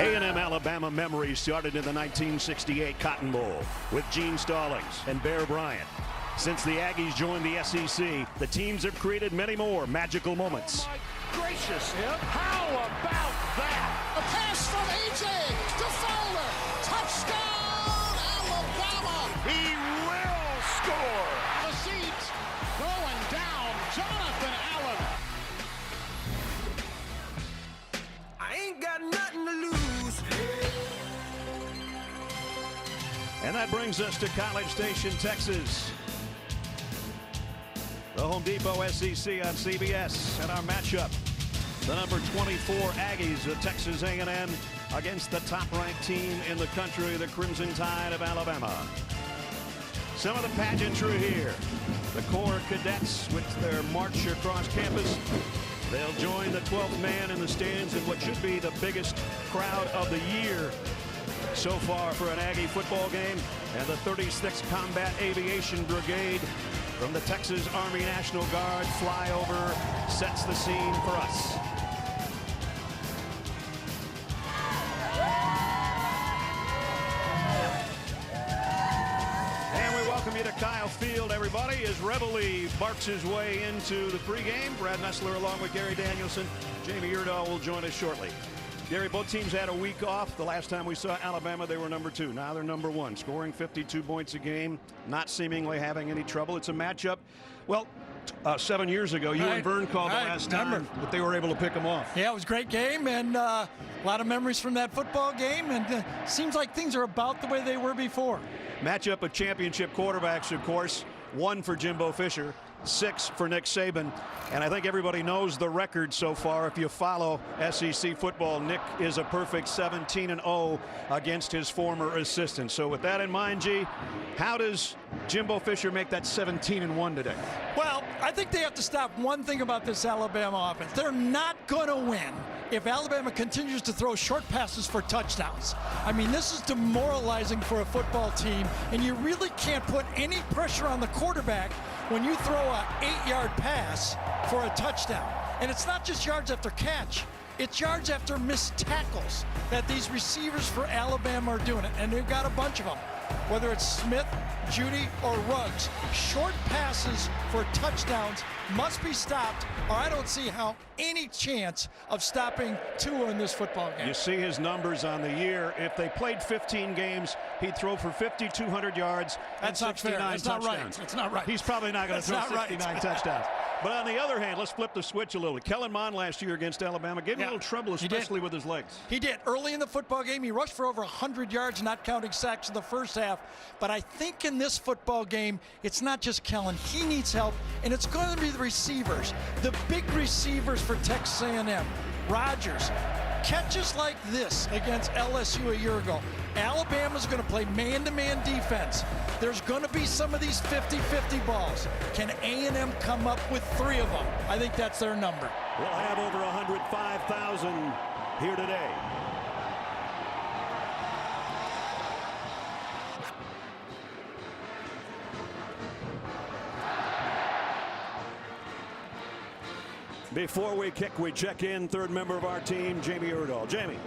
A&M Alabama memories started in the 1968 Cotton Bowl with Gene Stallings and Bear Bryant. Since the Aggies joined the SEC, the teams have created many more magical moments. Oh my gracious, how about that? A pass from A.J. to Fowler. Touchdown, Alabama. He will score. The seeds going down. Jonathan Allen. I ain't got nothing to lose. And that brings us to College Station, Texas. The Home Depot SEC on CBS, and our matchup, the number 24 Aggies of Texas A&M against the top-ranked team in the country, the Crimson Tide of Alabama. Some of the pageantry here. The Corps Cadets with their march across campus. They'll join the 12th man in the stands in what should be the biggest crowd of the year so far for an Aggie football game. And the 36th Combat Aviation Brigade from the Texas Army National Guard flyover sets the scene for us. And we welcome you to Kyle Field, everybody, as Reveille barks his way into the pregame. Brad Nessler along with Gary Danielson. Jamie Erdahl will join us shortly. Gary, both teams had a week off. The last time we saw Alabama, they were number 2. Now they're number 1, scoring 52 points a game, not seemingly having any trouble. It's a matchup. Well, 7 years ago, you and Vern called the last time that they were able to pick them off. Yeah, it was a great game, and a lot of memories from that football game, and seems like things are about the way they were before. Matchup of championship quarterbacks, of course. 1 for Jimbo Fisher, 6 for Nick Saban. And I think everybody knows the record so far. If you follow SEC football, Nick is a perfect 17-0 against his former assistant. So with that in mind, G, how does Jimbo Fisher make that 17-1 today? Well, I think they have to stop one thing about this Alabama offense. They're not going to win if Alabama continues to throw short passes for touchdowns. I mean, this is demoralizing for a football team, and you really can't put any pressure on the quarterback when you throw a 8-yard pass for a touchdown. And it's not just yards after catch, it's yards after missed tackles that these receivers for Alabama are doing it, and they've got a bunch of them. Whether it's Smith, Judy, or Ruggs, short passes for touchdowns must be stopped, or I don't see how any chance of stopping Tua in this football game. You see his numbers on the year. If they played 15 games, he'd throw for 5,200 yards and 69 touchdowns. That's not right. It's not right. He's probably not going to throw 69 touchdowns. But on the other hand, let's flip the switch a little. Kellen Mond last year against Alabama gave him a little trouble, especially with his legs. He did. Early in the football game, he rushed for over 100 yards, not counting sacks in the first half. But I think in this football game, it's not just Kellen. He needs help, and it's going to be the receivers, the big receivers for Texas A&M. Rodgers, catches like this against LSU a year ago. Alabama's going to play man-to-man defense. There's going to be some of these 50-50 balls. Can A&M come up with 3 of them? I think that's their number. We'll have over 105,000 here today. Before we kick, we check in. Third member of our team, Jamie Erdahl. Jamie.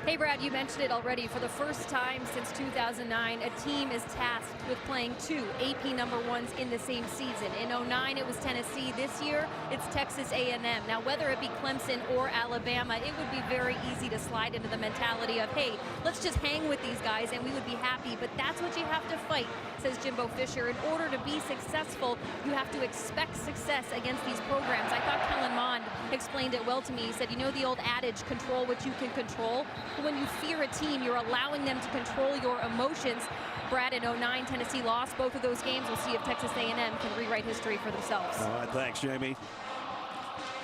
Hey, Brad, you mentioned it already. For the first time since 2009, a team is tasked with playing 2 AP number 1s in the same season. In 2009, it was Tennessee. This year, it's Texas A&M. Now, whether it be Clemson or Alabama, it would be very easy to slide into the mentality of, hey, let's just hang with these guys and we would be happy. But that's what you have to fight, says Jimbo Fisher. In order to be successful, you have to expect success against these programs. I thought Kellen Mond explained it well to me. He said, you know the old adage, control what you can control? When you fear a team, you're allowing them to control your emotions. Brad, in 2009, Tennessee lost both of those games. We'll see if Texas A&M can rewrite history for themselves. All right, thanks, Jamie.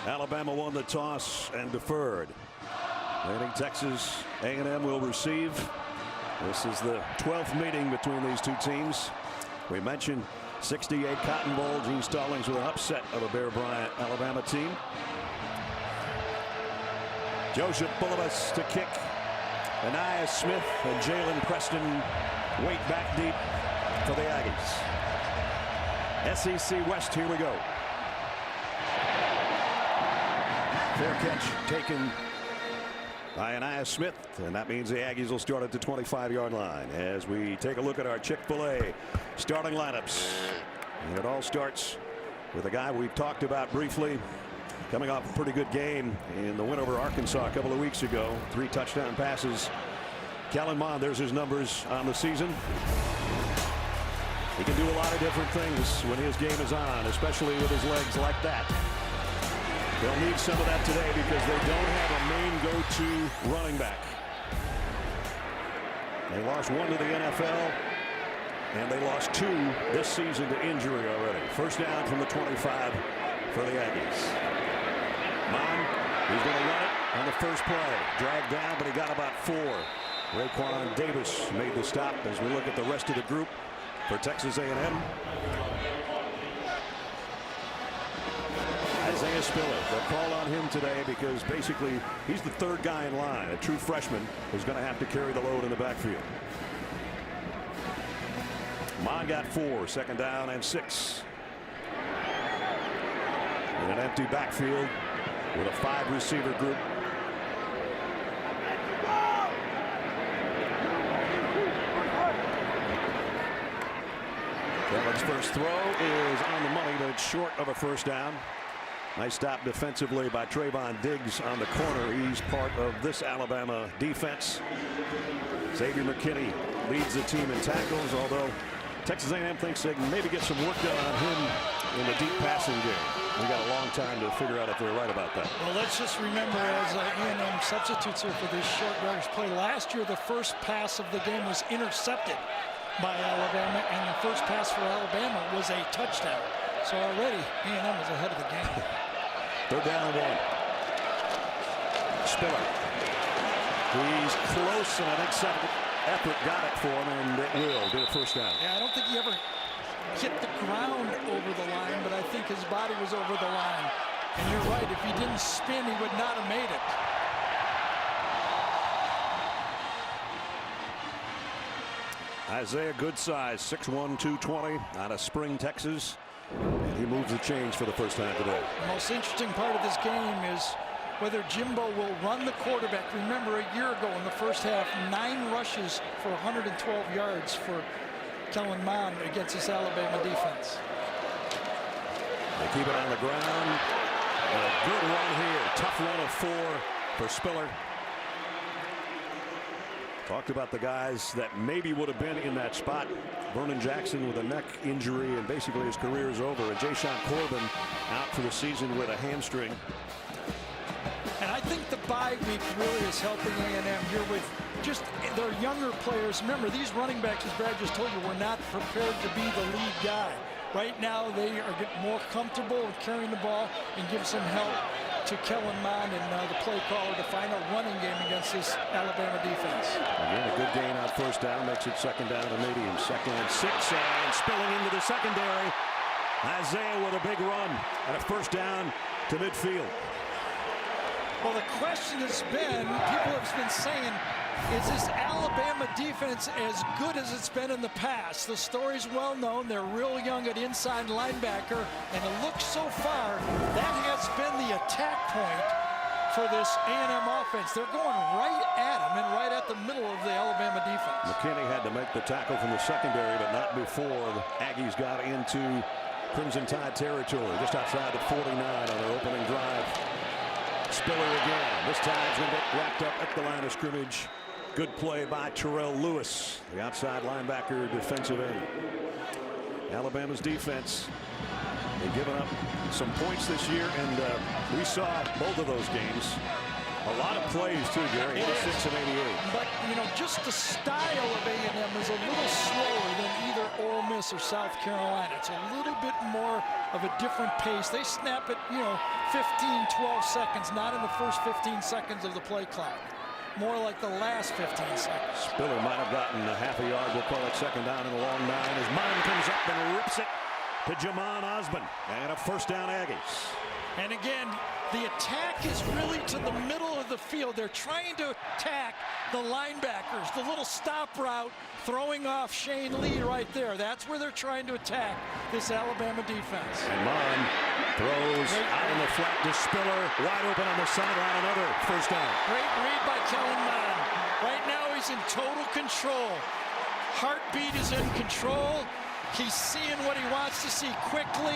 Alabama won the toss and deferred. I think Texas A&M will receive. This is the 12th meeting between these two teams. We mentioned 68 Cotton Bowl. Gene Stallings with an upset of a Bear Bryant Alabama team. Joseph Bulovas to kick. Anaya Smith and Jalen Preston wait back deep for the Aggies. SEC West, here we go. Fair catch taken by Anaya Smith, and that means the Aggies will start at the 25-yard line as we take a look at our Chick-fil-A starting lineups. And it all starts with a guy we've talked about briefly, coming off a pretty good game in the win over Arkansas a couple of weeks ago. 3 touchdown passes. Kellen Mond, there's his numbers on the season. He can do a lot of different things when his game is on, especially with his legs like that. They'll need some of that today because they don't have a main go-to running back. They lost 1 to the NFL, and they lost 2 this season to injury already. First down from the 25 for the Aggies. Mond, he's going to run it on the first play. Dragged down, but he got about 4. Raekwon Davis made the stop as we look at the rest of the group for Texas A&M. Isaiah Spiller, they'll call on him today because basically he's the 3rd guy in line. A true freshman who's going to have to carry the load in the backfield. Mond got 4, second down and 6. In an empty backfield with a 5-receiver group. Kellen's first throw is on the money, but it's short of a first down. Nice stop defensively by Trayvon Diggs on the corner. He's part of this Alabama defense. Xavier McKinney leads the team in tackles, although Texas A&M thinks they can maybe get some work done on him in the deep passing game. We got a long time to figure out if they're right about that. Well, let's just remember, as A&M substitutes here for this short yardage play, last year the first pass of the game was intercepted by Alabama, and the first pass for Alabama was a touchdown. So already A&M is ahead of the game. 3rd down and 1. Spiller. He's close, and I think second effort got it for him, and it will get a first down. Yeah, I don't think he ever hit the ground over the line, but I think his body was over the line. And you're right, if he didn't spin, he would not have made it. Isaiah, good size, 6'1", 220, out of Spring, Texas. And he moves the chains for the first time today. The most interesting part of this game is whether Jimbo will run the quarterback. Remember, a year ago in the first half, 9 rushes for 112 yards for Kellen Mond against this Alabama defense. They keep it on the ground. And a good run here. Tough run of 4 for Spiller. Talked about the guys that maybe would have been in that spot. Vernon Jackson with a neck injury, and basically his career is over. And Jashaun Corbin out for the season with a hamstring. And I think the bye week really is helping A&M here with just their younger players. Remember, these running backs, as Brad just told you, were not prepared to be the lead guy. Right now, they are getting more comfortable with carrying the ball and give some help to Kellen Mond and the play caller to find a running game against this Alabama defense. Again, a good gain on first down, makes it second down and medium. 2nd and 6, and spilling into the secondary. Isaiah with a big run and a first down to midfield. Well, the question has been, people have been saying, is this Alabama defense as good as it's been in the past? The story's well known. They're real young at inside linebacker, and it looks so far that has been the attack point for this A&M offense. They're going right at them and right at the middle of the Alabama defense. McKinney had to make the tackle from the secondary, but not before the Aggies got into Crimson Tide territory, just outside the 49 on their opening drive. Spiller again. This time he's going to get wrapped up at the line of scrimmage. Good play by Terrell Lewis, the outside linebacker, defensive end. Alabama's defense, they've given up some points this year, and we saw both of those games. A lot of plays too, Gary. 86 and 88. But you know, just the style of A&M is a little slower than either Ole Miss or South Carolina. It's a little bit more of a different pace. They snap it, 15, 12 seconds, not in the first 15 seconds of the play clock. More like the last 15 seconds. Spiller might have gotten a half a yard. We'll call it second down and a long 9 as Mond comes up and rips it to Jamon Osborne. And a first down Aggies. And again, the attack is really to the middle of the field. They're trying to attack the linebackers, the little stop route, throwing off Shane Lee right there. That's where they're trying to attack this Alabama defense. And Mon throws out in the flat to Spiller, wide open on the sideline, another first down. Great read by Kellen Mond. Right now he's in total control. Heartbeat is in control. He's seeing what he wants to see quickly.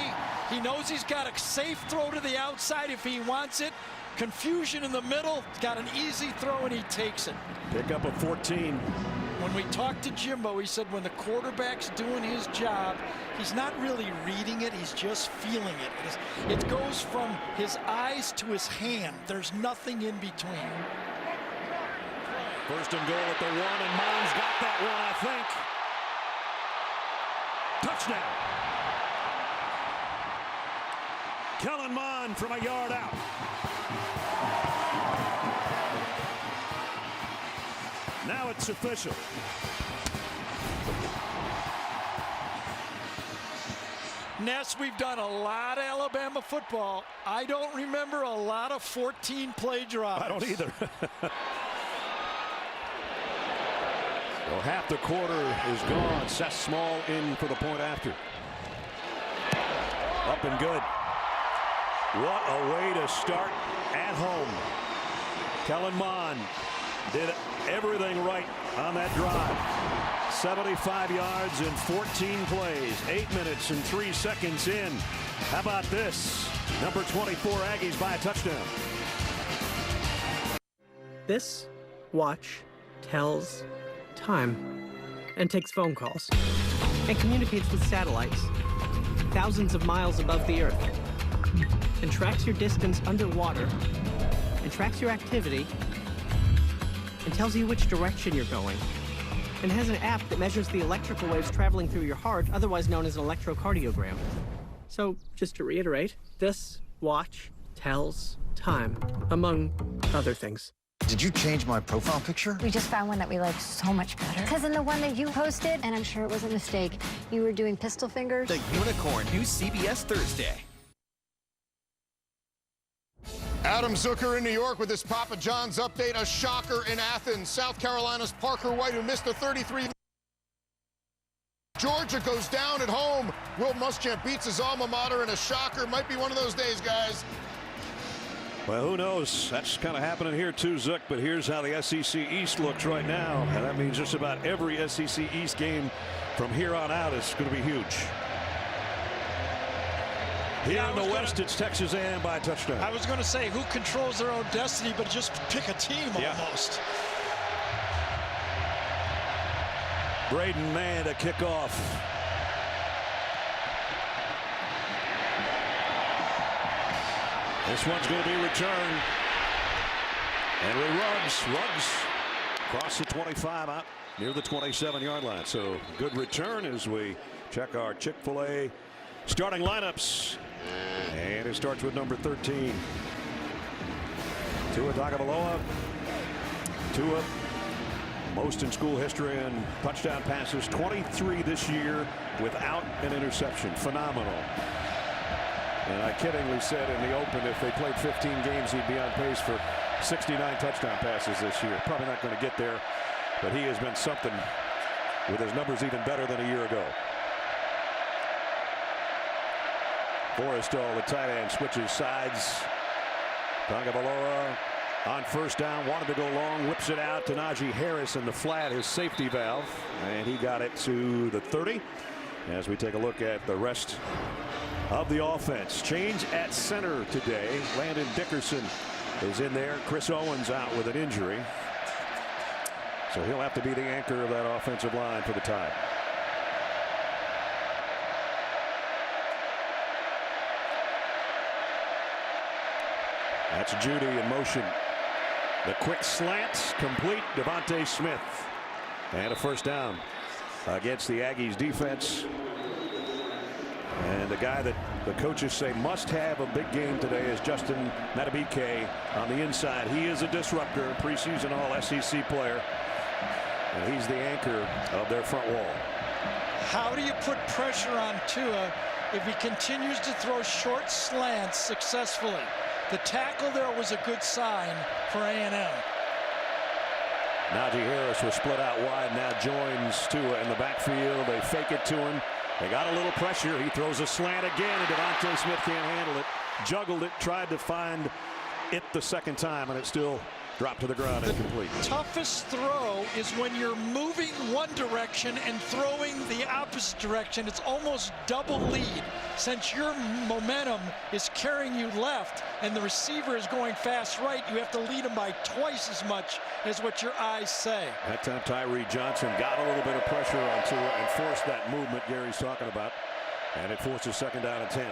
He knows he's got a safe throw to the outside if he wants it. Confusion in the middle. He's got an easy throw and he takes it. Pick up a 14. When we talked to Jimbo, he said when the quarterback's doing his job, he's not really reading it, he's just feeling it. It goes from his eyes to his hand. There's nothing in between. First and goal at the 1, and Mond's got that one, I think. Touchdown. Kellen Mond from a yard out. Now it's official. Ness, we've done a lot of Alabama football. I don't remember a lot of 14-play drives. I don't either. Well, half the quarter is gone. Seth Small in for the point after. Up and good. What a way to start at home. Kellen Mond did everything right on that drive. 75 yards in 14 plays. 8 minutes and 3 seconds in. How about this? Number 24 Aggies by a touchdown. This watch tells time and takes phone calls and communicates with satellites thousands of miles above the Earth and tracks your distance underwater and tracks your activity and tells you which direction you're going and has an app that measures the electrical waves traveling through your heart, otherwise known as an electrocardiogram. So, just to reiterate, this watch tells time, among other things. Did you change my profile picture? We just found one that we like so much better. Because in the one that you posted, and I'm sure it was a mistake, you were doing pistol fingers. The Unicorn, new CBS Thursday. Adam Zucker in New York with his Papa John's update. A shocker in Athens. South Carolina's Parker White, who missed the 33. Georgia goes down at home. Will Muschamp beats his alma mater in a shocker. Might be one of those days, guys. Well, who knows? That's kind of happening here too, Zook. But here's how the SEC East looks right now. And that means just about every SEC East game from here on out is going to be huge. Here in the West, it's Texas A&M by a touchdown. I was going to say, who controls their own destiny, but just pick a team almost. Braden Mann to kick off. This one's going to be returned. And with Ruggs across the 25 out near the 27-yard line. So good return as we check our Chick-fil-A starting lineups. And it starts with number 13. Tua Tagovailoa. Tua, most in school history in touchdown passes, 23 this year without an interception. Phenomenal. And I kiddingly said in the open if they played 15 games he'd be on pace for 69 touchdown passes this year. Probably not going to get there, but he has been something with his numbers even better than a year ago. Forrestall, the tight end, switches sides. Tagovailoa on first down, wanted to go long, whips it out to Najee Harris in the flat, his safety valve, and he got it to the 30. As we take a look at the rest of the offense. Change at center today. Landon Dickerson is in there. Chris Owens out with an injury. So he'll have to be the anchor of that offensive line for the Tide. That's Judy in motion. The quick slant complete. Devontae Smith. And a first down against the Aggies defense. And the guy that the coaches say must have a big game today is Justin Matabike on the inside. He is a disruptor, preseason All-SEC player. And he's the anchor of their front wall. How do you put pressure on Tua if he continues to throw short slants successfully. The tackle there was a good sign for A&M. Najee Harris was split out wide, now joins Tua in the backfield. They fake it to him. They got a little pressure. He throws a slant again, and Devontae Smith can't handle it. Juggled it, tried to find it the second time, and it still dropped to the ground incomplete. Toughest throw is when you're moving one direction and throwing the opposite direction. It's almost double lead. Since your momentum is carrying you left and the receiver is going fast right, you have to lead him by twice as much as what your eyes say. That time Tyree Johnson got a little bit of pressure on Tua and forced that movement Gary's talking about, and it forces second down and 10.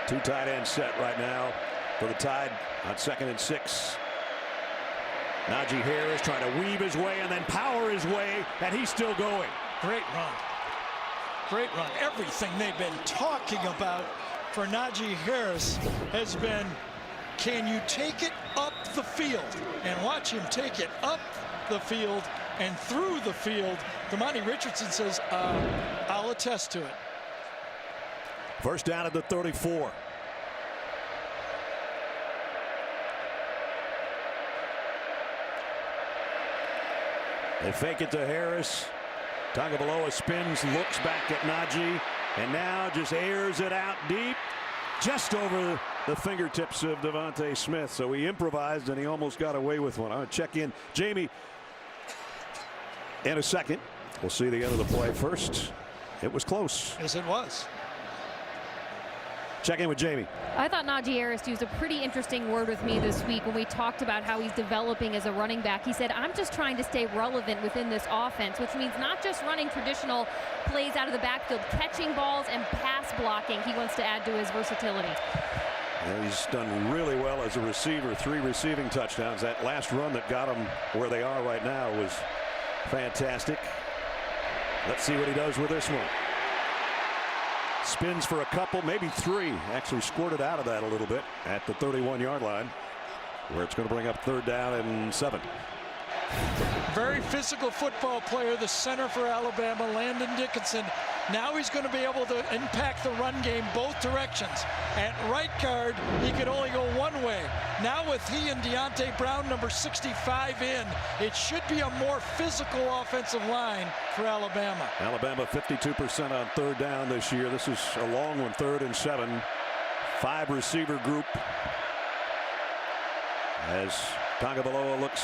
Two tight ends set right now for the Tide on 2nd and 6. Najee Harris trying to weave his way and then power his way, and he's still going. Great run. Great run. Everything they've been talking about for Najee Harris has been, can you take it up the field? And watch him take it up the field and through the field. Damani Richardson says, I'll attest to it. First down at the 34. They fake it to Harris. Tagovailoa spins, looks back at Najee, and now just airs it out deep, just over the fingertips of Devontae Smith. So he improvised, and he almost got away with one. I'll check in Jamie in a second. We'll see the end of the play first. It was close. Yes, it was. Check in with Jamie. I thought Najee Harris used a pretty interesting word with me this week when we talked about how he's developing as a running back. He said, I'm just trying to stay relevant within this offense, which means not just running traditional plays out of the backfield, catching balls and pass blocking. He wants to add to his versatility. Yeah, he's done really well as a receiver. 3 receiving touchdowns. That last run that got them where they are right now was fantastic. Let's see what he does with this one. Spins for a couple, maybe 3. Actually squirted out of that a little bit at the 31-yard line, where it's going to bring up 3rd down and 7. Very physical football player, the center for Alabama, Landon Dickinson. Now he's going to be able to impact the run game both directions. At right guard, he could only go one way. Now with he and Deontay Brown, number 65, in, it should be a more physical offensive line for Alabama. Alabama 52% on 3rd down this year. This is a long one, 3rd and 7. 5 receiver group as Tagovailoa looks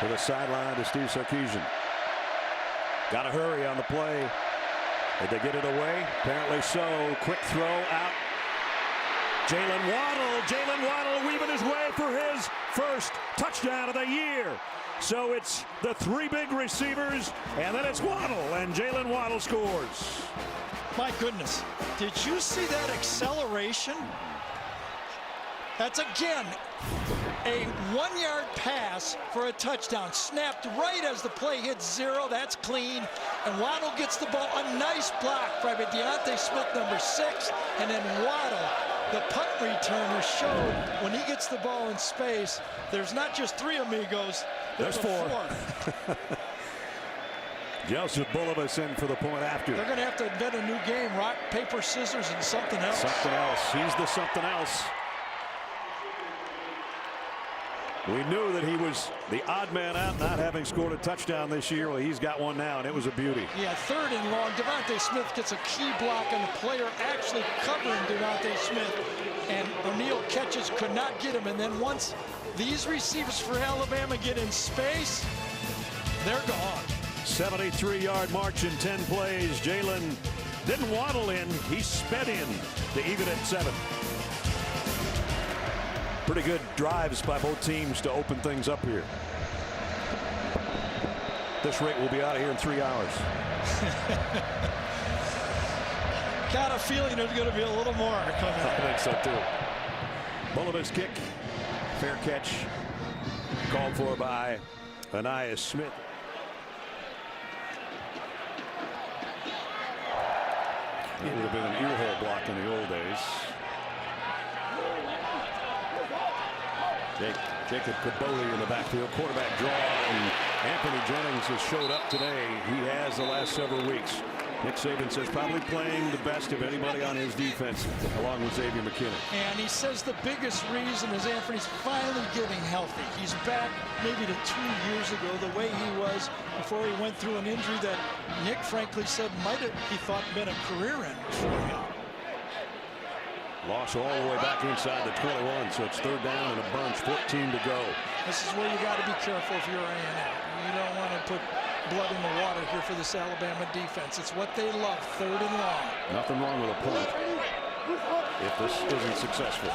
to the sideline to Steve Sarkisian. Got to hurry on the play. Did they get it away? Apparently so. Quick throw out. Jalen Waddle weaving his way for his first touchdown of the year. So it's the 3 big receivers, and then it's Waddle, and Jalen Waddle scores. My goodness, did you see that acceleration? That's again a 1-yard pass for a touchdown, snapped right as the play hits 0. That's clean, and Waddle gets the ball. A nice block by Deontay Smith, number 6, and then Waddle, the punt returner, showed when he gets the ball in space, there's not just 3 amigos, there's 4. Joseph Bulovas in for the point after. They're going to have to invent a new game, rock, paper, scissors, and something else. Something else. He's the something else. We knew that he was the odd man out, not having scored a touchdown this year. Well, he's got one now, and it was a beauty. Yeah, 3rd and long. Devontae Smith gets a key block on the player actually covering Devontae Smith, and O'Neal catches, could not get him. And then once these receivers for Alabama get in space, they're gone. 73-yard march in 10 plays. Jalen didn't waddle in. He sped in to even at 7. Pretty good drives by both teams to open things up here. This rate will be out of here in 3 hours. Got a feeling there's going to be a little more coming. I think so too. Bulovas kick, fair catch, called for by Anais Smith. It would have been an earhole block in the old days. Jacob Kaboli in the backfield, quarterback draw, and Anthony Jennings has showed up today. He has the last several weeks. Nick Saban says probably playing the best of anybody on his defense, along with Xavier McKinney. And he says the biggest reason is Anthony's finally getting healthy. He's back maybe to 2 years ago, the way he was before he went through an injury that Nick frankly said might have, he thought, been a career ender for him. Loss all the way back inside the 21, so it's third down and a bunch, 14 to go. This is where you got to be careful if you're A&M. You don't want to put blood in the water here for this Alabama defense. It's what they love, third and long. Nothing wrong with a punt if this isn't successful.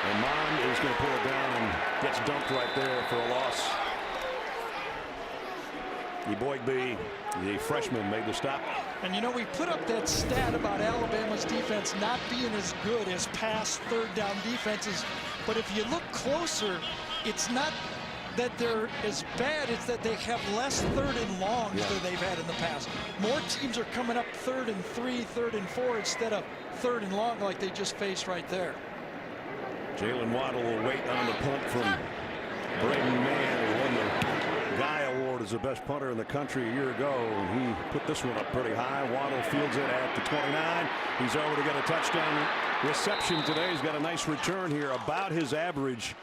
And Mond is going to pull it down and gets dumped right there for a loss. Eboigbe, the freshman, made the stop. And you know, we put up that stat about Alabama's defense not being as good as past third down defenses. But if you look closer, it's not that they're as bad, it's that they have less third and longs than they've had in the past. More teams are coming up 3rd and 3, 3rd and 4 instead of 3rd and long like they just faced right there. Jalen Waddle will wait on the punt from Braden Mann, who won the Guy Award as the best punter in the country a year ago. He put this one up pretty high. Waddle fields it at the 29. He's already got a touchdown reception today. He's got a nice return here, about his average,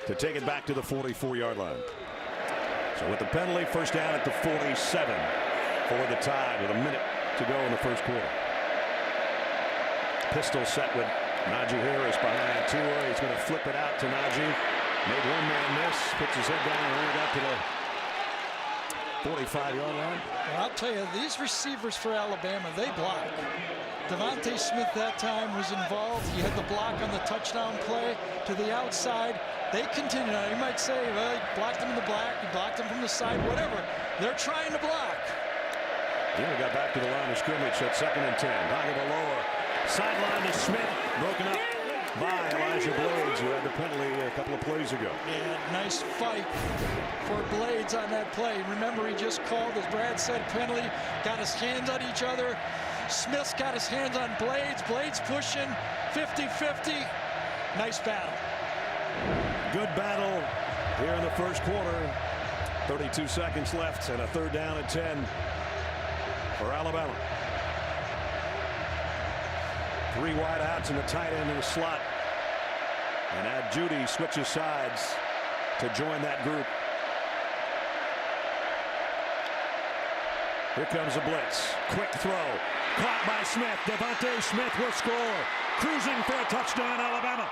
to take it back to the 44-yard line. So with the penalty, first down at the 47 for the Tide with a minute to go in the first quarter. Pistol set with Najee Harris behind Tua. He's going to flip it out to Najee. Made one man miss, puts his head down and only got to the 45-yard line. Well, I'll tell you, these receivers for Alabama, they block. Devontae Smith that time was involved. He had the block on the touchdown play to the outside. They continue. Now, you might say, well, he blocked him in the black, he blocked him from the side, whatever. They're trying to block. Yeah, got back to the line of scrimmage at 2nd and 10. Tagovailoa, sideline to Smith, broken up by Elijah Blades, who had the penalty a couple of plays ago. Yeah, nice fight for Blades on that play. Remember, he just called, as Brad said, penalty, got his hands on each other. Smith's got his hands on Blades. Blades pushing 50-50. Nice battle. Good battle here in the first quarter. 32 seconds left and a third down and 10 for Alabama. 3 wide outs and the tight end in the slot. And Ad Judy switches sides to join that group. Here comes a blitz. Quick throw. Caught by Smith. Devontae Smith will score. Cruising for a touchdown, Alabama.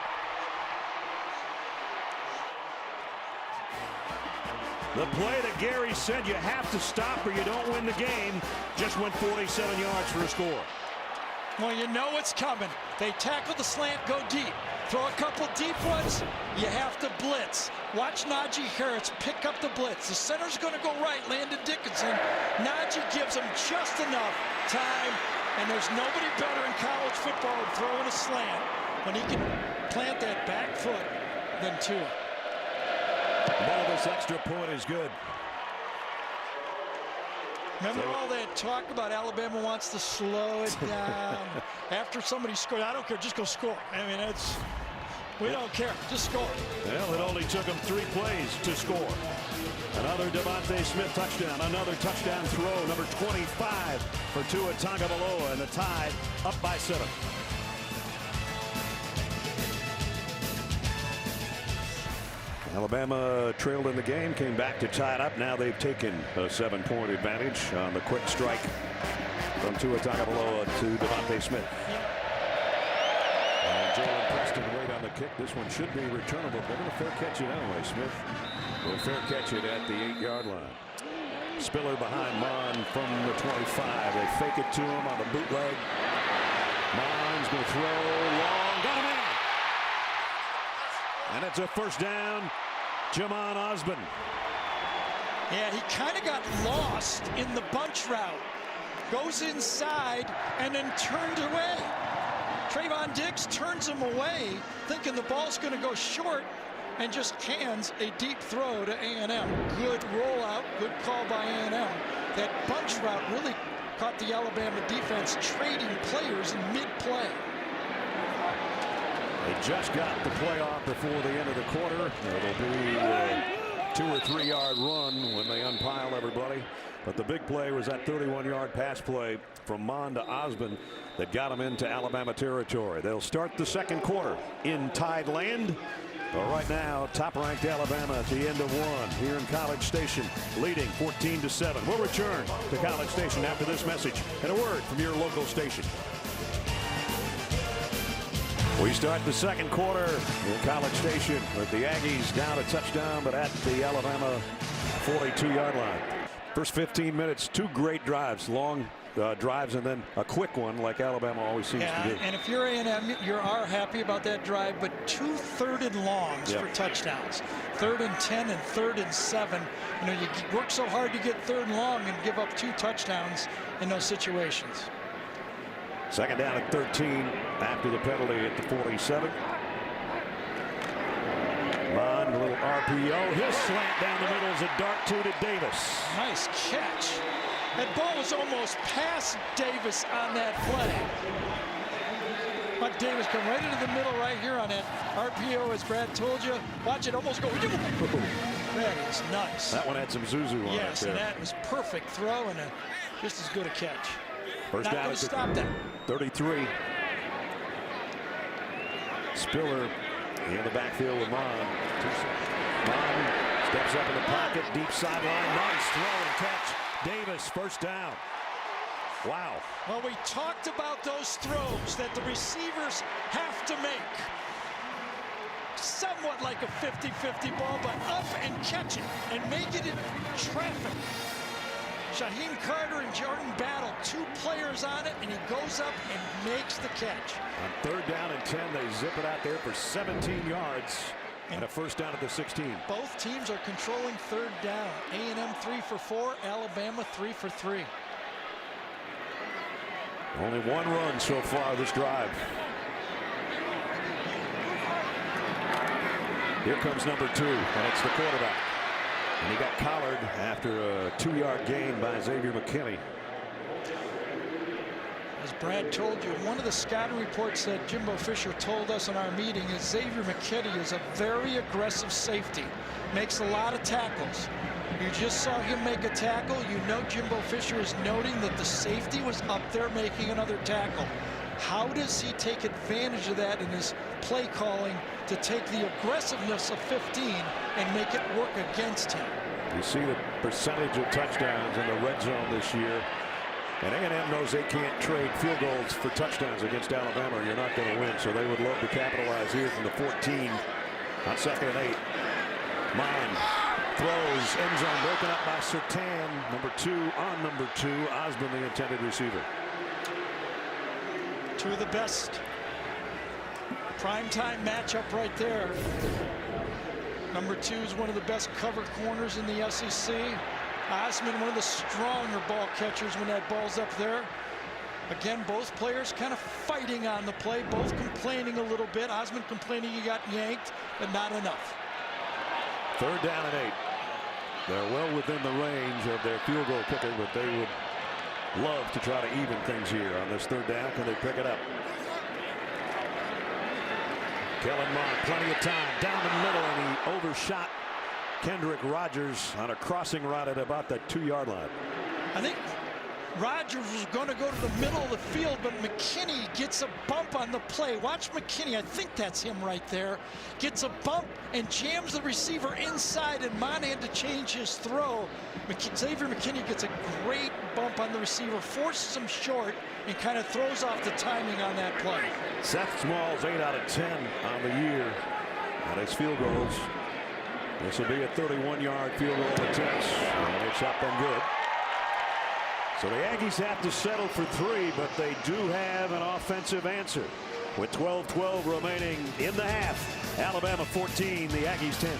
The play that Gary said you have to stop or you don't win the game just went 47 yards for a score. Well, you know what's coming. They tackle the slant, go deep. Throw a couple deep ones, you have to blitz. Watch Najee Harris pick up the blitz. The center's going to go right, Landon Dickinson. Najee gives him just enough time, and there's nobody better in college football at throwing a slant when he can plant that back foot than Tua. Well, this extra point is good. Remember all that talk about Alabama wants to slow it down after somebody scores? I don't care, just go score. I mean, we don't care, just score. Well, it only took them 3 plays to score. Another Devontae Smith touchdown, another touchdown throw, number 25 for Tua Tagovailoa, and the Tide up by 7. Alabama trailed in the game, came back to tie it up. Now they've taken a 7-point advantage on the quick strike from Tua Tagovailoa to Devontae Smith. And Jalen Preston wait on the kick. This one should be returnable. They're going to fair catch it anyway. Smith will fair catch it at the 8-yard line. Spiller behind Mon from the 25. They fake it to him on the bootleg. Mon's going to throw long. Got him in. And it's a first down. Jamon Osborne. Yeah, he kind of got lost in the bunch route. Goes inside and then turns away. Trayvon Diggs turns him away, thinking the ball's going to go short, and just hands a deep throw to A&M. Good rollout, good call by A&M. That bunch route really caught the Alabama defense trading players in mid-play. They just got the play off before the end of the quarter. It'll be a 2 or 3 yard run when they unpile everybody. But the big play was that 31-yard pass play from Mon to Osmond that got them into Alabama territory. They'll start the second quarter in Tide Land. But right now, top-ranked Alabama at the end of one here in College Station, leading 14-7. We'll return to College Station after this message and a word from your local station. We start the second quarter in College Station with the Aggies down a touchdown, but at the Alabama 42-yard line. First 15 minutes, 2 great drives, long drives, and then a quick one like Alabama always seems to do. And if you're A&M, you are happy about that drive, but 2 3rd and longs for touchdowns. 3rd and 10 and 3rd and 7. You know, you work so hard to get 3rd and long and give up 2 touchdowns in those situations. Second down at 13 after the penalty at the 47. Mon, a little RPO. His slant down the middle is a dart to Davis. Nice catch. That ball was almost past Davis on that play. But Davis come right into the middle right here on that RPO, as Brad told you. Watch it almost go. That is nice. That one had some Zuzu on it. Yes, and that was perfect throw and just as good a catch. First down at stop that. 33. Spiller in the backfield with Mon. Mon steps up in the pocket, deep sideline. Nice throw and catch. Davis, first down. Wow. Well, we talked about those throws that the receivers have to make. Somewhat like a 50-50 ball, but up and catch it and make it in traffic. Shaheem Carter and Jordan Battle, 2 players on it, and he goes up and makes the catch. On 3rd down and 10, they zip it out there for 17 yards. And a first down at the 16. Both teams are controlling 3rd down. A&M 3 for 4, Alabama 3 for 3. Only 1 run so far this drive. Here comes number 2, and it's the quarterback. And he got collared after a 2-yard gain by Xavier McKinney. As Brad told you, one of the scouting reports that Jimbo Fisher told us in our meeting is Xavier McKinney is a very aggressive safety. Makes a lot of tackles. You just saw him make a tackle. You know Jimbo Fisher is noting that the safety was up there making another tackle. How does he take advantage of that in his play calling to take the aggressiveness of 15 and make it work against him? You see the percentage of touchdowns in the red zone this year. And A&M knows they can't trade field goals for touchdowns against Alabama, or you're not going to win. So they would love to capitalize here from the 14 on 2nd and 8. Mon throws, end zone broken up by Surtain. Number 2 on number 2. Osmond, the intended receiver. 2 of the best primetime matchup right there. Number 2 is one of the best cover corners in the SEC. Osmond, one of the stronger ball catchers when that ball's up there. Again, both players kind of fighting on the play, both complaining a little bit. Osmond complaining he got yanked, but not enough. 3rd down and 8. They're well within the range of their field goal kicker, but they would love to try to even things here on this 3rd down. Can they pick it up? Kellen Mond, plenty of time down the middle, and he overshot Kendrick Rogers on a crossing route at about the 2-yard line. I think Rogers was going to go to the middle of the field, but McKinney gets a bump on the play. Watch McKinney. I think that's him right there. Gets a bump and jams the receiver inside, and Mon had to change his throw. Xavier McKinney gets a great bump on the receiver, forces him short, and kind of throws off the timing on that play. Seth Small's 8 out of 10 on the year on his field goals. This will be a 31-yard field goal attempt, and it's up and good. So the Aggies have to settle for 3, but they do have an offensive answer. With 12-12 remaining in the half, Alabama 14, the Aggies 10.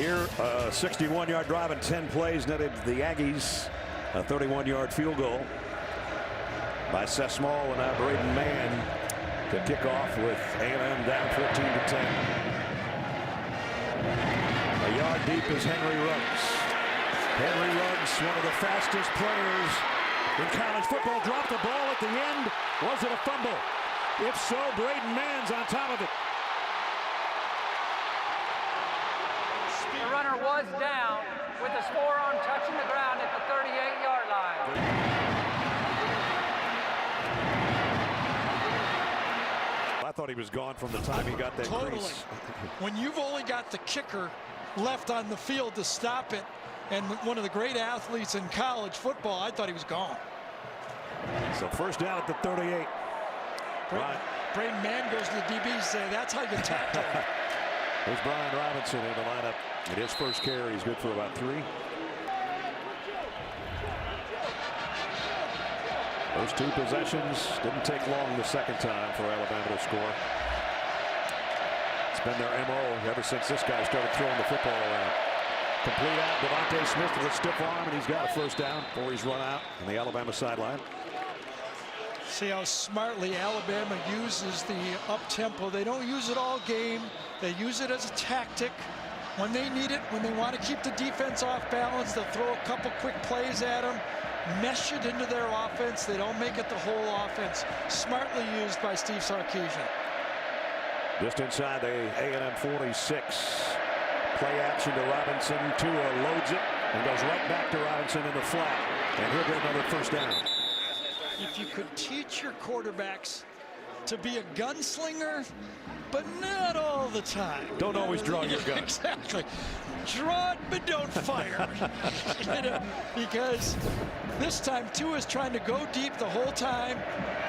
Here, a 61-yard drive and 10 plays netted the Aggies a 31-yard field goal by Seth Small, and now Braden Mann to kick off with A&M down 14-10. A yard deep is Henry Ruggs. Henry Ruggs, one of the fastest players in college football, dropped the ball at the end. Was it a fumble? If so, Braden Mann's on top of it. The runner was down with his forearm touching the ground at the 38-yard line. I thought he was gone from the time he got that crease. When you've only got the kicker left on the field to stop it, and one of the great athletes in college football, I thought he was gone. So first down at the 38. Braden Mann goes to the DB and say, that's how you tackle him. There's Brian Robinson in the lineup. At his first carry, he's good for about 3. Those 2 possessions didn't take long the second time for Alabama to score. It's been their MO ever since this guy started throwing the football around. Complete out, Devontae Smith with a stiff arm, and he's got a first down before he's run out on the Alabama sideline. See how smartly Alabama uses the up-tempo. They don't use it all game. They use it as a tactic. When they need it, when they want to keep the defense off balance, they'll throw a couple quick plays at them, mesh it into their offense. They don't make it the whole offense. Smartly used by Steve Sarkisian. Just inside the A&M 46. Play action to Robinson. Tua loads it and goes right back to Robinson in the flat. And he'll get another first down. If you could teach your quarterbacks to be a gunslinger, but not all the time. Don't always draw your gun. Exactly. Draw it, but don't fire. Because this time Tua is trying to go deep the whole time,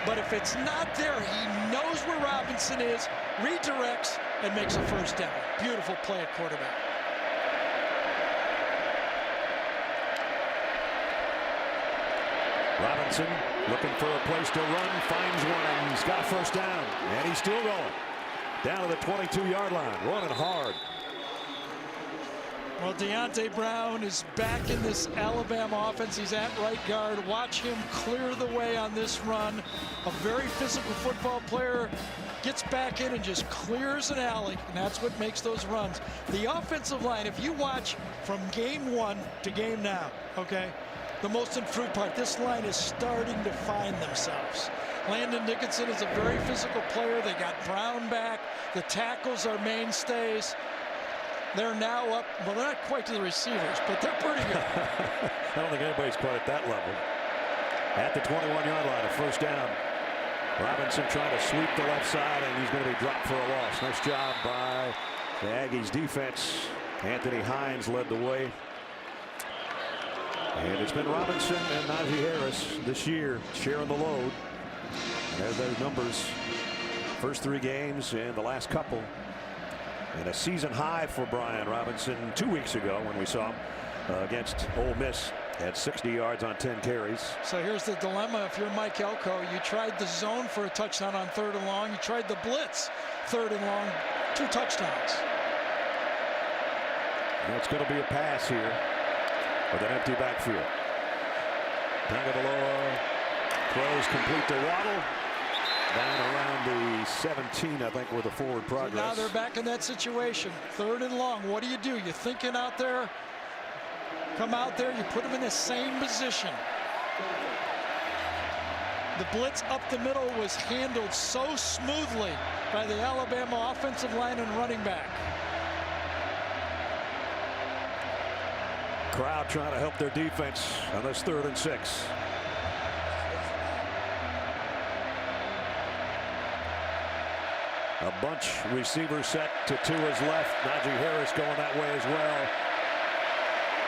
but if it's not there, he knows where Robinson is, redirects, and makes a first down. Beautiful play at quarterback. Robinson looking for a place to run, finds one, and he's got a first down. And he's still going. Down to the 22-yard line, running hard. Well, Deontay Brown is back in this Alabama offense. He's at right guard. Watch him clear the way on this run. A very physical football player gets back in and just clears an alley, and that's what makes those runs. The offensive line, if you watch from game 1 to game now, okay, the most improved part, this line is starting to find themselves. Landon Dickinson is a very physical player. They got Brown back. The tackles are mainstays. They're now up, well, they're not quite to the receivers, but they're pretty good. I don't think anybody's quite at that level. At the 21-yard line, a first down. Robinson trying to sweep the left side, and he's going to be dropped for a loss. Nice job by the Aggies defense. Anthony Hines led the way. And it's been Robinson and Najee Harris this year sharing the load. There's those numbers. First 3 games and the last couple. And a season high for Brian Robinson 2 weeks ago when we saw him against Ole Miss. Had 60 yards on 10 carries. So here's the dilemma. If you're Mike Elko, you tried the zone for a touchdown on 3rd and long. You tried the blitz 3rd and long, 2 touchdowns. Well, it's going to be a pass here with an empty backfield. Tagovailoa throws complete to Waddle. Down around the 17, I think, with the forward progress. So now they're back in that situation. 3rd and long. What do? You're thinking out there. Come out there. You put them in the same position. The blitz up the middle was handled so smoothly by the Alabama offensive line and running back. Crowd trying to help their defense on this 3rd and 6. A bunch receiver set to Tua's left. Najee Harris going that way as well.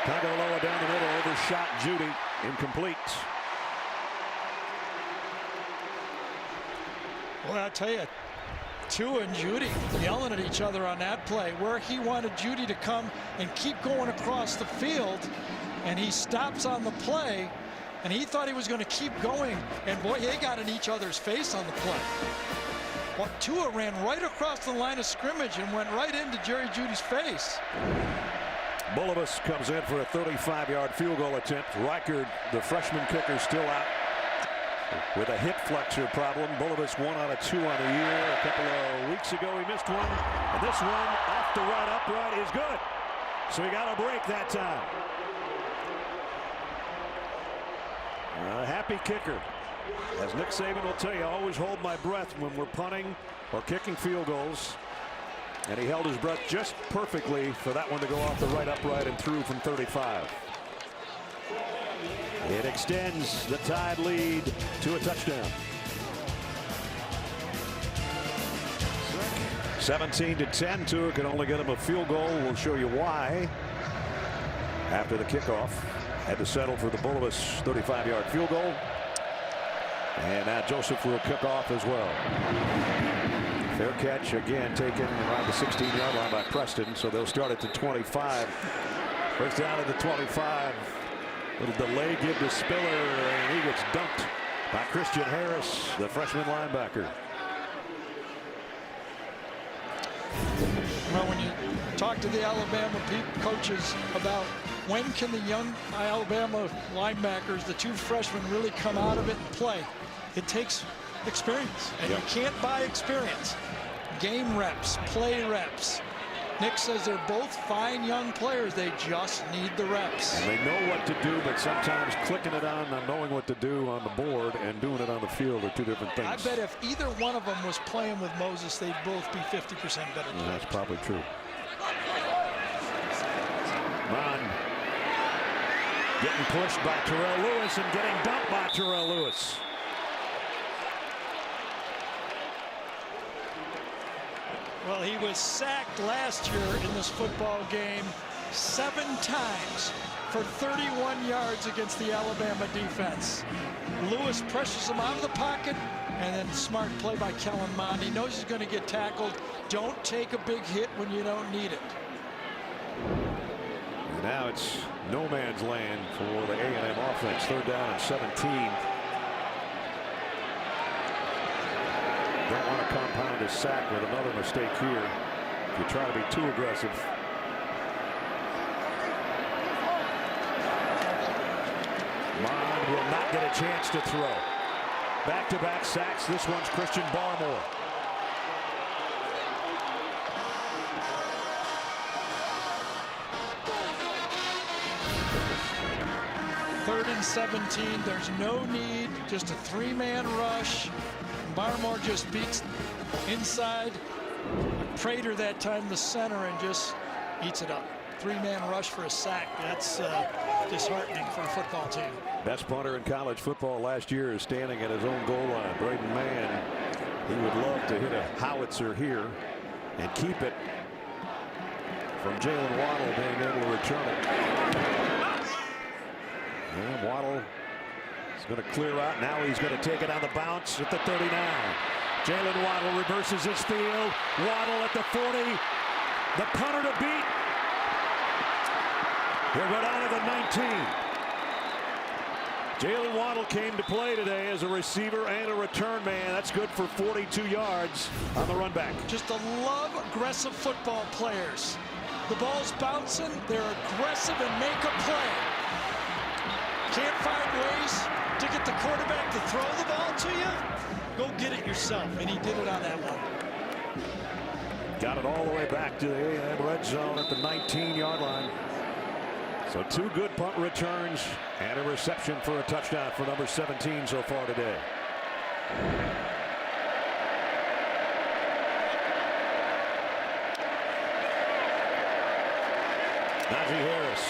Tagovailoa down the middle, overshot Judy, incomplete. Well, I tell you, Tua and Judy yelling at each other on that play, where he wanted Judy to come and keep going across the field, and he stops on the play, and he thought he was going to keep going, and boy, they got in each other's face on the play. Well, Tua ran right across the line of scrimmage and went right into Jerry Judy's face. Bulovas comes in for a 35-yard field goal attempt. Reichard, the freshman kicker, still out with a hip flexor problem. Bulovas 1 out of 2 on the year. A couple of weeks ago, he missed one. And this one off the right upright is good. So he got a break that time. A happy kicker. As Nick Saban will tell you, I always hold my breath when we're punting or kicking field goals. And he held his breath just perfectly for that one to go off the right upright and through from 35. It extends the Tide lead to a touchdown. 17-10. Tua can only get him a field goal. We'll show you why. After the kickoff, had to settle for the Bullivus 35-yard field goal. And now Joseph will kick off as well. Fair catch again taken around the 16-yard line by Preston, so they'll start at the 25. First down at the 25. Little delay give to Spiller, and he gets dunked by Christian Harris, the freshman linebacker. Well, when you talk to the Alabama coaches about when can the young Alabama linebackers, the two freshmen, really come out of it and play, it takes experience, and you can't buy experience. Game reps, play reps. Nick says they're both fine young players. They just need the reps. And they know what to do, but sometimes clicking it on and knowing what to do on the board and doing it on the field are two different things. I bet if either one of them was playing with Moses, they'd both be 50% better. That's probably true. Mon getting pushed by Terrell Lewis and getting dumped by Terrell Lewis. Well, he was sacked last year in this football game 7 times for 31 yards against the Alabama defense. Lewis pressures him out of the pocket, and then smart play by Kellen Mond. He knows he's going to get tackled. Don't take a big hit when you don't need it. Now it's no man's land for the A&M offense. 3rd down and 17. Don't want to compound his sack with another mistake here. If you try to be too aggressive. Mond will not get a chance to throw. Back-to-back sacks. This one's Christian Barmore. Third and 17. There's no need. Just a 3-man rush. Barmore just beats inside. Prater that time the center and just eats it up. 3-man rush for a sack. That's disheartening for a football team. Best punter in college football last year is standing at his own goal line. Braden Mann, he would love to hit a howitzer here and keep it from Jalen Waddle being able to return it. And Waddle is going to clear out. Now he's going to take it on the bounce at the 39. Jalen Waddle reverses his field. Waddle at the 40. The punter to beat. He'll go down to the 19. Jalen Waddle came to play today as a receiver and a return man. That's good for 42 yards on the run back. Just to love aggressive football players. The ball's bouncing. They're aggressive and make a play. Can't find ways to get the quarterback to throw the ball to you? Go get it yourself, and he did it on that one. Got it all the way back to the A&M red zone at the 19-yard line. So 2 good punt returns and a reception for a touchdown for number 17 so far today. Najee Harris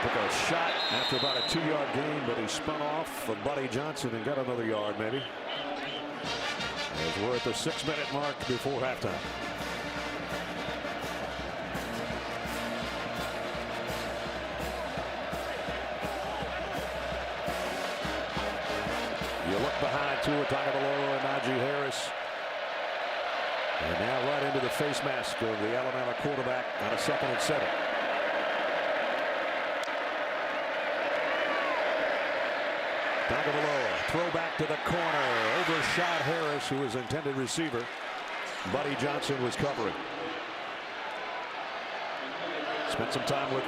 took a shot after about a 2-yard gain, but he spun off of Buddy Johnson and got another yard maybe. As we're at the 6-minute mark before halftime. You look behind Tua Tagovailoa and Najee Harris. And now right into the face mask of the Alabama quarterback on a 2nd and 7. Tagovailoa, throw back to the corner, overshot Harris, who was intended receiver. Buddy Johnson was covering. Spent some time with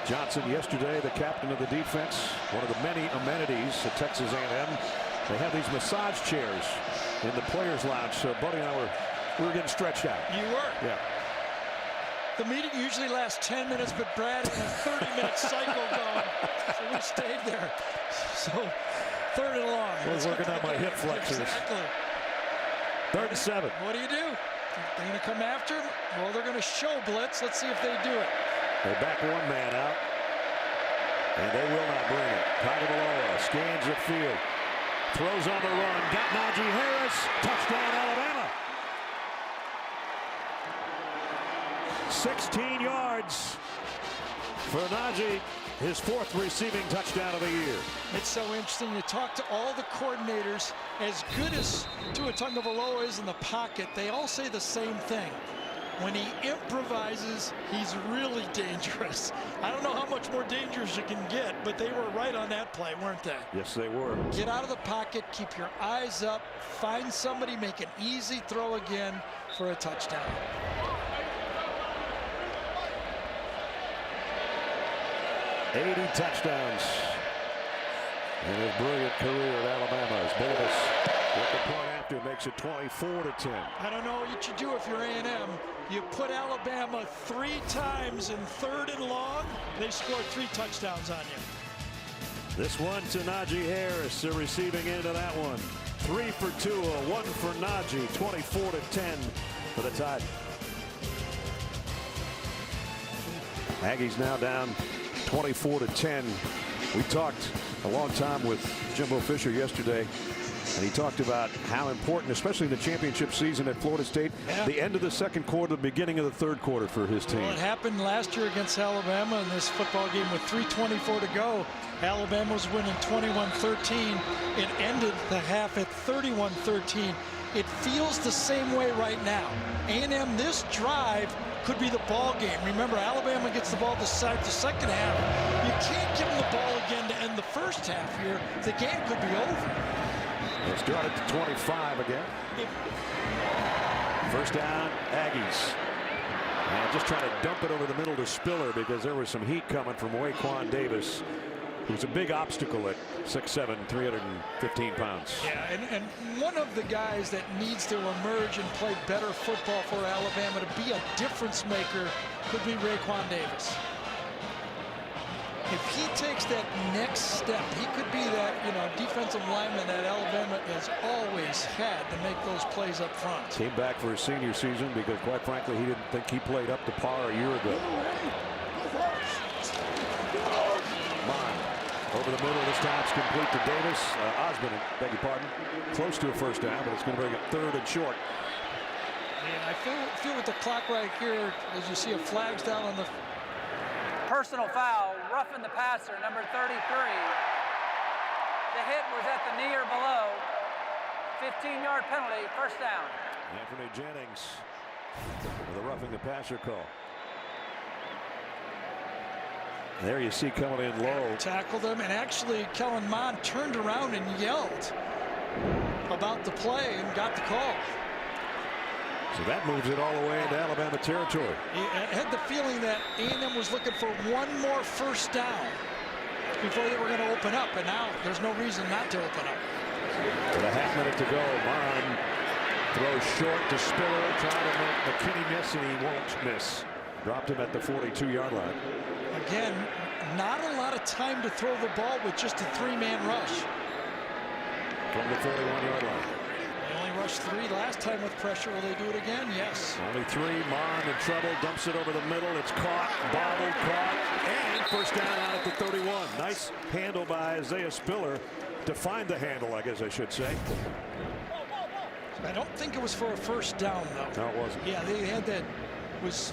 Johnson yesterday, the captain of the defense. One of the many amenities at Texas A&M. They have these massage chairs in the players' lounge. So Buddy and I were getting stretched out. You were? Yeah. The meeting usually lasts 10 minutes, but Brad had a 30-minute cycle going, so we stayed there. So 3rd and long. I was working on my hip flexors. Exactly. 3rd and 7. What do? They're going to come after him? Well, they're going to show blitz. Let's see if they do it. They back one man out, and they will not bring it. Tagovailoa scans the field, throws on the run, got Najee Harris, touchdown Alabama. 16 yards for Najee, his 4th receiving touchdown of the year. It's so interesting. You talk to all the coordinators, as good as Tua Tagovailoa is in the pocket, they all say the same thing. When he improvises, he's really dangerous. I don't know how much more dangerous you can get, but they were right on that play, weren't they? Yes, they were. Get out of the pocket, keep your eyes up, find somebody, make an easy throw again for a touchdown. 80 touchdowns in his brilliant career at Alabama as Davis with the point after makes it 24-10. I don't know what you do if you're A&M. You put Alabama 3 times in 3rd and long, they scored 3 touchdowns on you. This one to Najee Harris, the receiving end of that one. 3 for Tua, 1 for Najee, 24-10 for the Tide. Aggies now down 24-10. We talked a long time with Jimbo Fisher yesterday, and he talked about how important, especially in the championship season at Florida State, the end of the 2nd quarter, the beginning of the 3rd quarter for his team. Well, it happened last year against Alabama in this football game with 3:24 to go. Alabama was winning 21-13. It ended the half at 31-13. It feels the same way right now. A&M, this drive could be the ball game. Remember, Alabama gets the ball to start the 2nd half. You can't give them the ball again to end the 1st half here. The game could be over. They start at the 25 again. 1st down, Aggies. And just trying to dump it over the middle to Spiller because there was some heat coming from Waquan Davis, who's a big obstacle at 6'7", 315 pounds. Yeah, and one of the guys that needs to emerge and play better football for Alabama to be a difference maker could be Raekwon Davis. If he takes that next step, he could be that, defensive lineman that Alabama has always had to make those plays up front. Came back for his senior season because, quite frankly, he didn't think he played up to par a year ago. Over the middle, this time it's complete to Davis. Osmond, beg your pardon. Close to a 1st down, but it's going to bring it 3rd and short. Yeah, I feel with the clock right here, as you see a flag's down on the... Personal foul, roughing the passer, number 33. The hit was at the knee or below. 15-yard penalty, 1st down. Anthony Jennings with a roughing the passer call. There you see coming in low. Tackled him, and actually Kellen Mond turned around and yelled about the play and got the call. So that moves it all the way into Alabama territory. I had the feeling that A&M was looking for one more 1st down before they were going to open up, and now there's no reason not to open up. With a half minute to go, Mond throws short to Spiller, trying to make McKinney miss, and he won't miss. Dropped him at the 42-yard line. Again, not a lot of time to throw the ball with just a 3-man rush. From the 41-yard line. They only rushed 3 last time with pressure. Will they do it again? Yes. Only 3. Mond in trouble, dumps it over the middle. It's caught, bobbled, caught, and 1st down out at the 31. Nice handle by Isaiah Spiller to find the handle, I guess I should say. I don't think it was for a 1st down, though. No, it wasn't. Yeah, they had that, was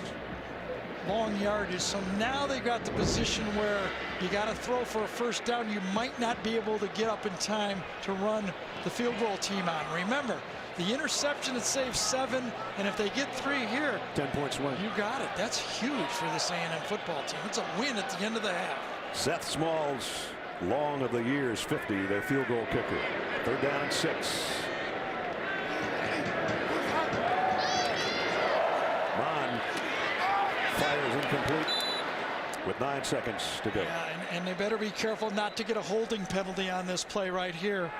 long yardage. So now they got the position where you got to throw for a 1st down. You might not be able to get up in time to run the field goal team on. Remember, the interception that saves 7, and if they get 3 here, 10-point swing. You got it. That's huge for this A&M football team. It's a win at the end of the half. Seth Small's long of the year's 50, their field goal kicker. 3rd down and 6. Mond fires incomplete with 9 seconds to go. Yeah, and they better be careful not to get a holding penalty on this play right here.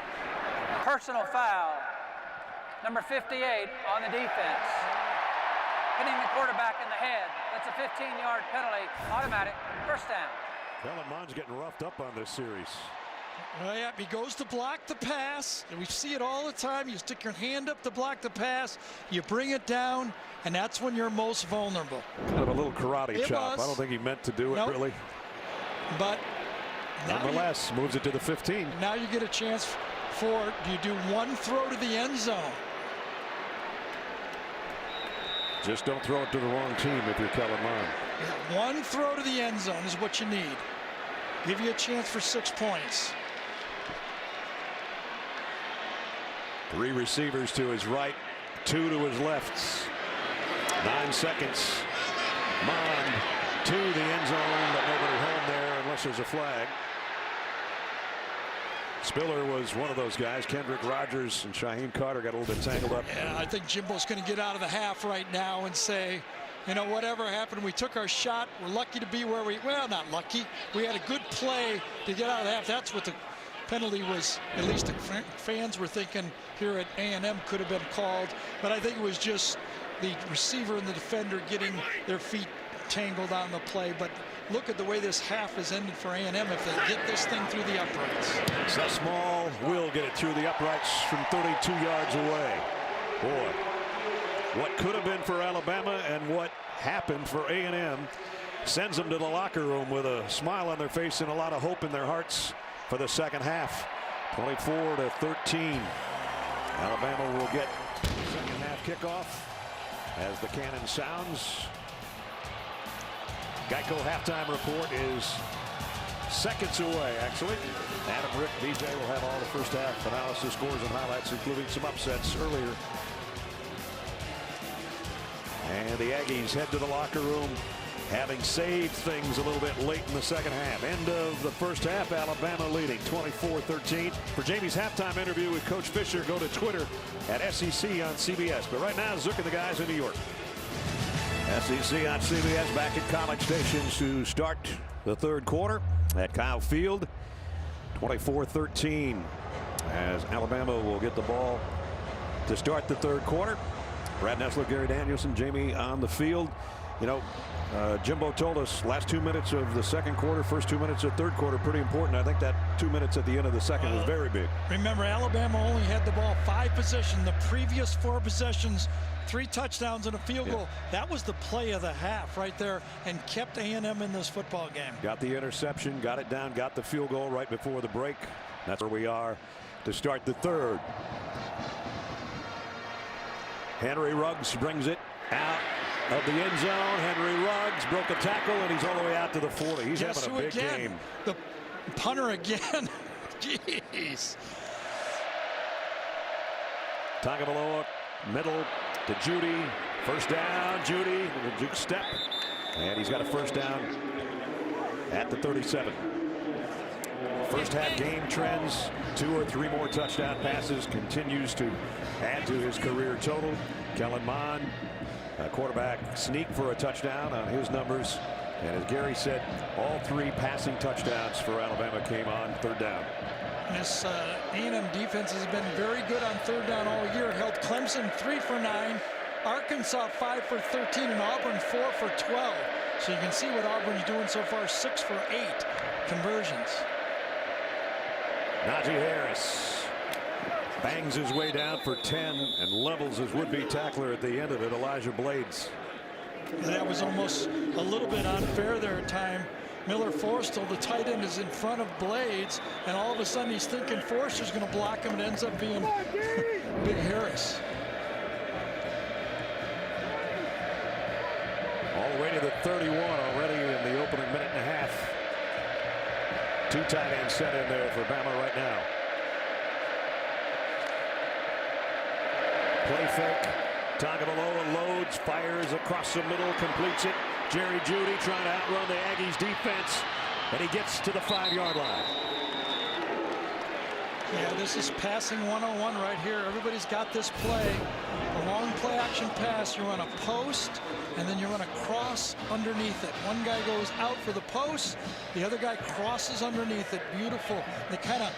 Personal foul, number 58 on the defense. hitting the quarterback in the head. That's a 15-yard penalty, automatic, first down. Kellen Mond's getting roughed up on this series. Well, yeah, he goes to block the pass, and we see it all the time. You stick your hand up to block the pass, you bring it down, and that's when you're most vulnerable. Kind of a little karate chop. I don't think he meant to do it, really. But nonetheless, moves it to the 15. Now you get a chance for, you do one throw to the end zone. Just don't throw it to the wrong team if you're Kellen Mond. Yeah, one throw to the end zone is what you need. Give you a chance for 6 points. 3 receivers to his right, 2 to his left. 9 seconds. Mond to the end zone, but nobody home there unless there's a flag. Spiller was one of those guys. Kendrick Rogers and Shaheem Carter got a little bit tangled up. Yeah, I think Jimbo's going to get out of the half right now and say, you know, whatever happened, we took our shot. We're lucky to be where well, not lucky. We had a good play to get out of the half. That's what the penalty was, at least the fans were thinking here at A&M could have been called. But I think it was just the receiver and the defender getting their feet tangled on the play. But look at the way this half has ended for A&M if they get this thing through the uprights. So Small will get it through the uprights from 32 yards away. Boy, what could have been for Alabama and what happened for A&M sends them to the locker room with a smile on their face and a lot of hope in their hearts for the second half. 24-13. Alabama will get second half kickoff as the cannon sounds. Geico halftime report is seconds away, actually. Adam, Rick, BJ will have all the first half analysis, scores, and highlights, including some upsets earlier. And the Aggies head to the locker room, having saved things a little bit late in the second half. End of the first half, Alabama leading 24-13. For Jamie's halftime interview with Coach Fisher, go to Twitter at SEC on CBS. But right now, Zook and the guys in New York. SEC on CBS back at College Station to start the third quarter at Kyle Field. 24-13 as Alabama will get the ball to start the third quarter. Brad Nessler, Gary Danielson, Jamie on the field. You know, Jimbo told us last 2 minutes of the second quarter, first 2 minutes of third quarter, pretty important. I think that 2 minutes at the end of the second was very big. Remember, Alabama only had the ball 5 possessions. The previous 4 possessions, 3 touchdowns and a field goal. That was the play of the half right there and kept A&M in this football game. Got the interception, got it down, got the field goal right before the break. That's where we are to start the third. Henry Ruggs brings it out of the end zone. Henry Ruggs broke a tackle and he's all the way out to the 40. He's having a big game. The punter again. Jeez. Tagovailoa, middle to Judy. First down, Judy with a juke step. And he's got a first down at the 37. First half game trends, 2 or 3 more touchdown passes, continues to add to his career total. Kellen Mond, quarterback sneak for a touchdown on his numbers. And as Gary said, all 3 passing touchdowns for Alabama came on third down. This A&M defense has been very good on third down all year. Held Clemson 3 for 9, Arkansas 5 for 13, and Auburn 4 for 12. So you can see what Auburn's doing so far, 6 for 8 conversions. Najee Harris bangs his way down for 10 and levels his would-be tackler at the end of it, Elijah Blades. That was almost a little bit unfair there at time. Miller Forrestal, the tight end, is in front of Blades, and all of a sudden he's thinking Forrester's going to block him, and it ends up being Big Harris. All the way to the 31 already in the opening minute and a half. 2 tight ends set in there for Bama right now. Play fake. Tagovailoa loads, fires across the middle, completes it. Jerry Jeudy trying to outrun the Aggies defense, and he gets to the 5-yard line. Yeah, this is passing 101 right here. Everybody's got this play. A long play action pass. You run a post, and then you run a cross underneath it. One guy goes out for the post. The other guy crosses underneath it. Beautiful. They kind of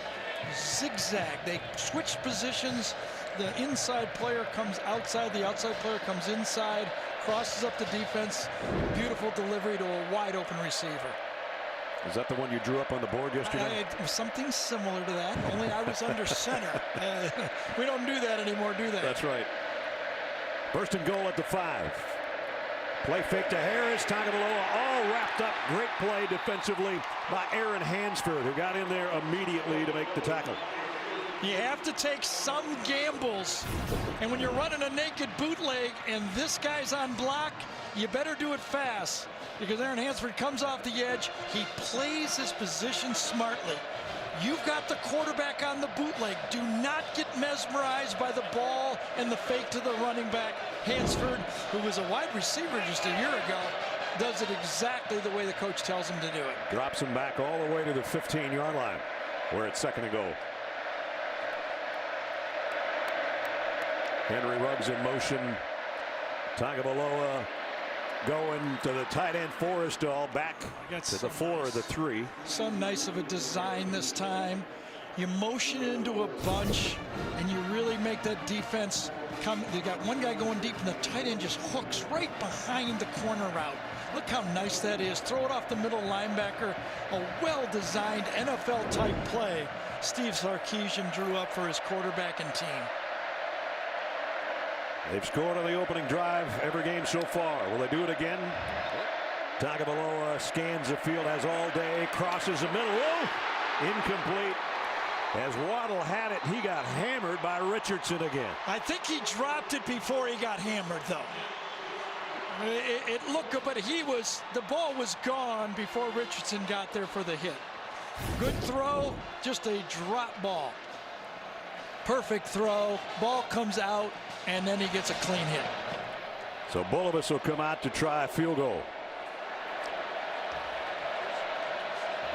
zigzag. They switch positions. the inside player comes outside, the outside player comes inside, crosses up the defense. Beautiful delivery to a wide open receiver. Is that the one you drew up on the board yesterday? Something similar to that, only I was under center. We don't do that anymore, do they? That's right. First and goal at the 5. Play fake to Harris, Tagovailoa, all wrapped up. Great play defensively by Aaron Hansford, who got in there immediately to make the tackle. You have to take some gambles, and when you're running a naked bootleg and this guy's on block, you better do it fast, because Aaron Hansford comes off the edge. He plays his position smartly. You've got the quarterback on the bootleg. Do not get mesmerized by the ball and the fake to the running back. Hansford, who was a wide receiver just a year ago, does it exactly the way the coach tells him to do it. Drops him back all the way to the 15-yard line, where it's second and goal. Henry Ruggs in motion. Tagovailoa going to the tight end Forrestall, back to the 4 or the 3. So nice of a design this time. You motion into a bunch and you really make that defense come. You got one guy going deep and the tight end just hooks right behind the corner route. Look how nice that is. Throw it off the middle linebacker. A well-designed NFL type play Steve Sarkisian drew up for his quarterback and team. They've scored on the opening drive every game so far. Will they do it again? Tagovailoa scans the field, has all day, crosses the middle. Whoa! Incomplete. As Waddle had it, he got hammered by Richardson again. I think he dropped it before he got hammered, though. It looked good, but the ball was gone before Richardson got there for the hit. Good throw, just a drop ball. Perfect throw, ball comes out, and then he gets a clean hit. So Bulovas will come out to try a field goal.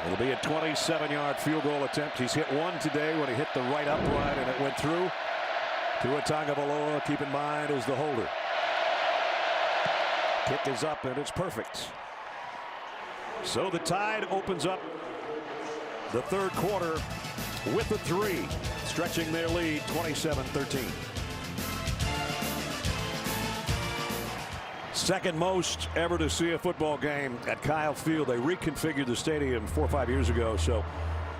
It'll be a 27-yard field goal attempt. He's hit one today when he hit the right upright and it went through. Tua Tagovailoa, keep in mind, is the holder. Kick is up and it's perfect. So the Tide opens up the third quarter with a 3, stretching their lead 27-13. Second most ever to see a football game at Kyle Field. They reconfigured the stadium 4 or 5 years ago, so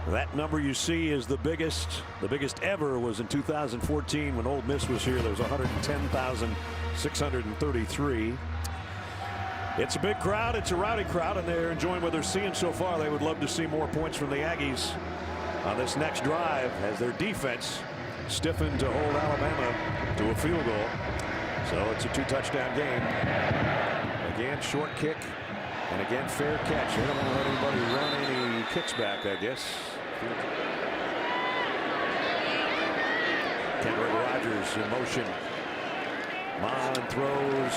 that number you see is the biggest. The biggest ever was in 2014 when Ole Miss was here. There was 110,633. It's a big crowd. It's a rowdy crowd, and they're enjoying what they're seeing so far. They would love to see more points from the Aggies on this next drive as their defense stiffened to hold Alabama to a field goal. So it's a 2-touchdown game. Again, short kick, and again, fair catch. They don't want to let anybody run any kicks back, I guess. Kendrick Rogers in motion. Mon throws,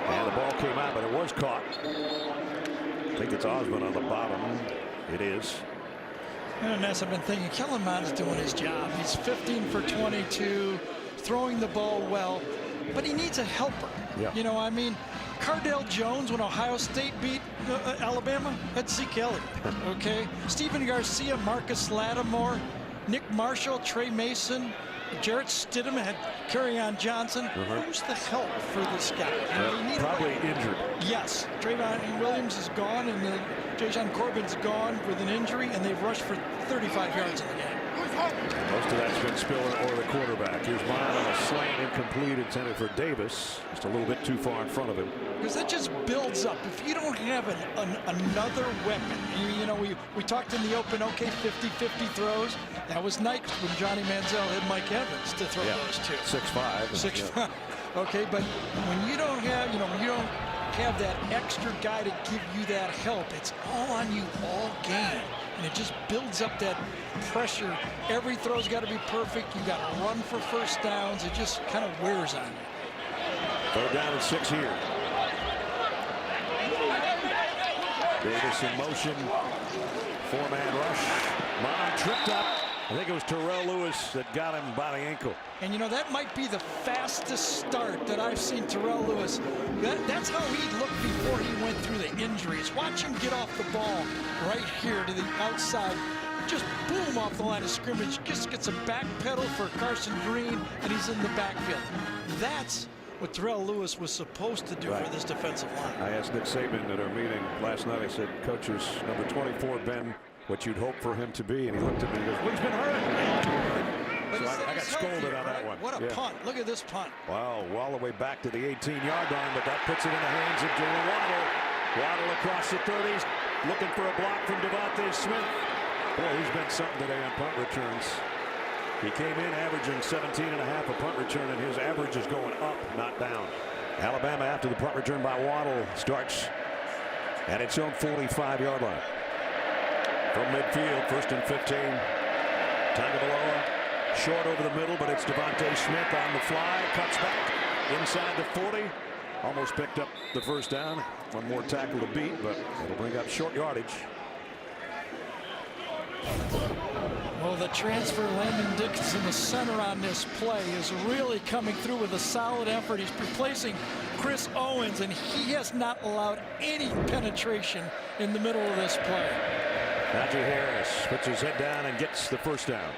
and the ball came out, but it was caught. I think it's Osmond on the bottom. It is. And that's I've been thinking. Kellen Mond's doing his job. He's 15 for 22, throwing the ball well. But he needs a helper. Yeah. You know, I mean, Cardale Jones, when Ohio State beat Alabama, that's Zeke Elliott. Okay? Stephen Garcia, Marcus Lattimore, Nick Marshall, Trey Mason, Jarrett Stidham, had Kerryon Johnson. Who's the help for this guy? Probably injured. Yes. Trayvon Williams is gone, and Jason Corbin's gone with an injury, and they've rushed for 35 yards in the game. Most of that's been Spiller or the quarterback. Here's mine on a slant, incomplete, intended for Davis. Just a little bit too far in front of him. Because that just builds up. If you don't have another weapon, you know, we talked in the open, okay, 50-50 throws. That was nice when Johnny Manziel had Mike Evans to throw those two. 6'5". 6'5". Okay, but when you don't have, when you don't have that extra guy to give you that help, it's all on you all game. And it just builds up that pressure. Every throw's got to be perfect. You got to run for first downs. It just kind of wears on you. Third down and 6 here. Davis in motion. 4-man rush. Mon tripped up. I think it was Terrell Lewis that got him by the ankle. And, that might be the fastest start that I've seen Terrell Lewis. That's how he looked before he went through the injuries. Watch him get off the ball right here to the outside. just boom off the line of scrimmage, just gets a back pedal for Carson Green, and he's in the backfield. That's what Terrell Lewis was supposed to do for this defensive line. I asked Nick Saban at our meeting last night. I said, coaches, number 24 been what you'd hope for him to be, and he looked at me and goes, well, he's been hurt. So I got scolded on that one. What a punt. Look at this punt. Wow, all the way back to the 18-yard line, but that puts it in the hands of Jalen Waddle. Waddle across the 30s, looking for a block from Devontae Smith. Boy, he's been something today on punt returns. He came in averaging 17.5 a punt return, and his average is going up, not down. Alabama, after the punt return by Waddle, starts at its own 45-yard line. From midfield, 1st and 15. Tagovailoa short over the middle, but it's Devontae Smith on the fly, cuts back inside the 40. Almost picked up the first down. One more tackle to beat, but it'll bring up short yardage. Well, the transfer, Landon Dixon, the center on this play, is really coming through with a solid effort. He's replacing Chris Owens, and he has not allowed any penetration in the middle of this play. Najee Harris puts his head down and gets the first down.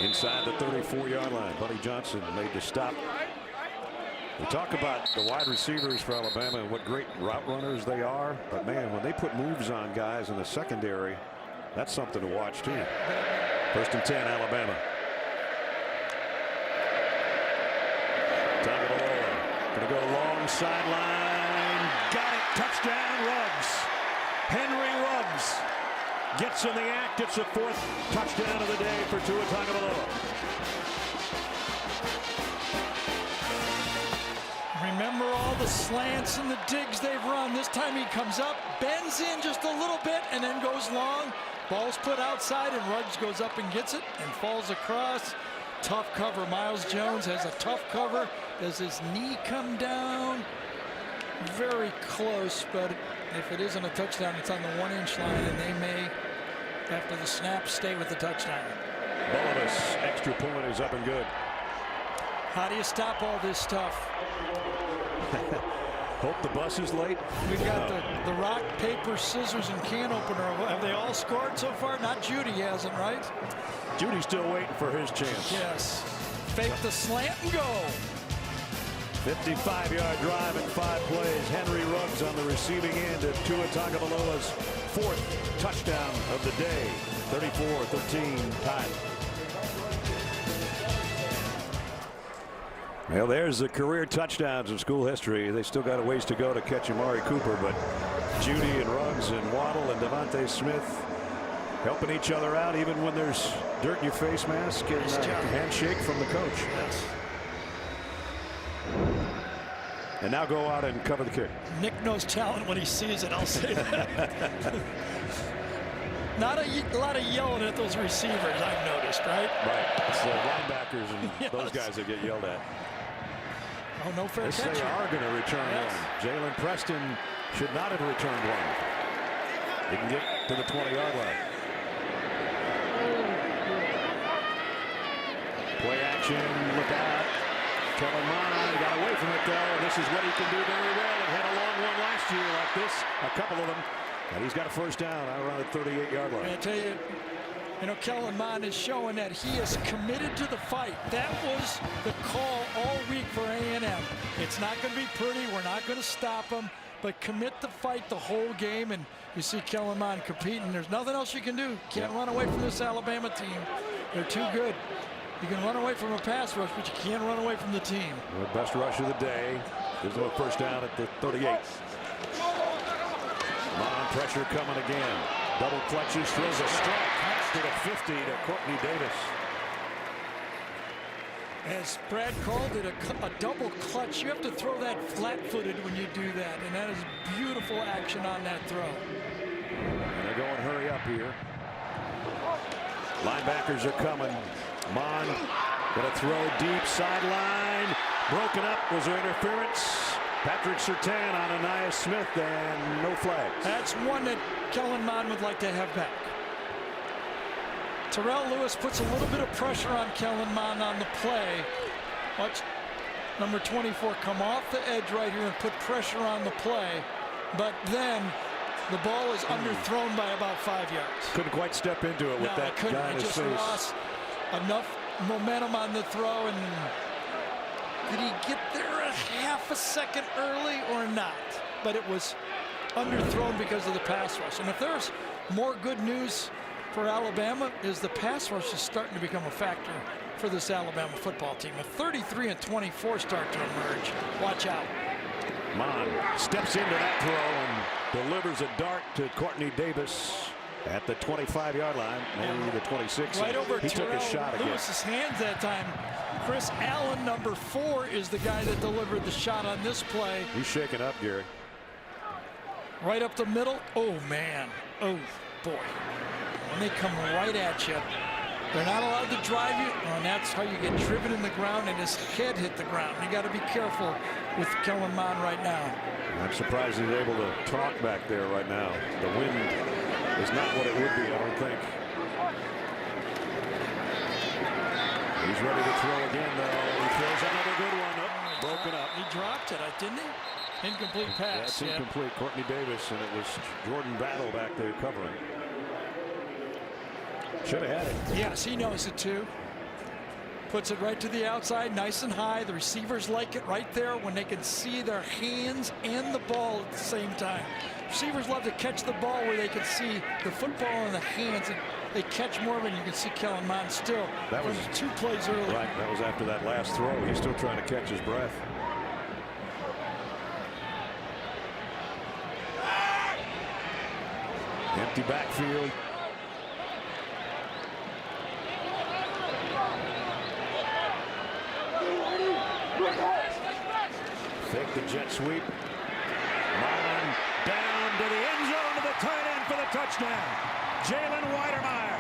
Inside the 34-yard line, Buddy Johnson made the stop. We talk about the wide receivers for Alabama and what great route runners they are, but man, when they put moves on guys in the secondary, that's something to watch too. 1st and 10, Alabama. Tagovailoa gonna go long sideline. Got it. Touchdown, Ruggs. Henry Ruggs gets in the act. It's the 4th touchdown of the day for Tua Tagovailoa. Remember all the slants and the digs they've run. This time he comes up, bends in just a little bit, and then goes long. Ball's put outside, and Ruggs goes up and gets it and falls across. Tough cover. Miles Jones has a tough cover. Does his knee come down? Very close, but if it isn't a touchdown, it's on the 1-inch line, and they may, after the snap, stay with the touchdown. Bullivis, extra point is up and good. How do you stop all this stuff? Hope the bus is late. We've got the rock, paper, scissors, and can opener. Have they all scored so far? Not Judy hasn't, right? Judy's still waiting for his chance. Yes. Fake the slant and go. 55-yard drive in 5 plays. Henry Ruggs on the receiving end of Tua Tagovailoa's 4th touchdown of the day. 34-13 tie. Well, there's the career touchdowns in school history. They still got a ways to go to catch Amari Cooper, but Judy and Ruggs and Waddle and Devontae Smith helping each other out even when there's dirt in your face mask and a handshake from the coach. Yes. And now go out and cover the kick. Nick knows talent when he sees it, I'll say that. Not a lot of yelling at those receivers, I've noticed, right? Right. It's the linebackers and those guys that get yelled at. Oh, no fair catch. They are going to return one. Jalen Preston should not have returned one. Didn't get to the 20-yard line. Play action, look out. Kellen Mond got away from it though, and this is what he can do very well. He had a long one last year like this, a couple of them, and he's got a first down out around the 38-yard line. I tell you, Kellen Mond is showing that he is committed to the fight. That was the call all week for A&M. It's not going to be pretty. We're not going to stop him, but commit to fight the whole game. And you see Kellen Mond competing. There's nothing else you can do. Can't run away from this Alabama team. They're too good. You can run away from a pass rush, but you can't run away from the team. The best rush of the day. There's no first down at the 38. Mond pressure coming again. Double clutches, throws a strike. To the 50 to Courtney Davis. As Brad called it, a double clutch. You have to throw that flat-footed when you do that, and that is beautiful action on that throw. And they're going hurry up here. Linebackers are coming. Mond gonna throw deep sideline. Broken up. Was there interference? Patrick Surtain on Anais Smith, and no flags. That's one that Kellen Mond would like to have back. Terrell Lewis puts a little bit of pressure on Kellen Mond on the play. Watch number 24 come off the edge right here and put pressure on the play. But then The ball is underthrown by about 5 yards. Couldn't quite step into it with that guy in his face. Just lost enough momentum on the throw. And did he get there a half a second early or not? But it was underthrown because of the pass rush. And if there's more good news for Alabama, is the pass rush is starting to become a factor for this Alabama football team. A 33-24 start to emerge. Watch out. Mon steps into that throw and delivers a dart to Courtney Davis at the 25-yard line, maybe the 26. Right over he took a shot again. Lewis's hands that time. Chris Allen, number 4, is the guy that delivered the shot on this play. He's shaking up, Gary. Right up the middle. Oh, man. Oh, boy. When they come right at you, they're not allowed to drive you, and that's how you get driven in the ground, and his head hit the ground. You got to be careful with Kellen Mond right now. I'm surprised he's able to talk back there right now. The wind is not what it would be, I don't think. He's ready to throw again, though. He throws another good one. Oh, broken up. He dropped it, didn't he? Incomplete pass. That's incomplete. Courtney Davis, and it was Jordan Battle back there covering. Should have had it. Yes, he knows it too. Puts it right to the outside, nice and high. The receivers like it right there when they can see their hands and the ball at the same time. Receivers love to catch the ball where they can see the football in the hands, and they catch more of it. You can see Kellen Mond still that was 2 plays early. Right, that was after that last throw. He's still trying to catch his breath. Empty backfield. Fake the jet sweep. Mon down to the end zone to the tight end for the touchdown. Jalen Weidermeyer.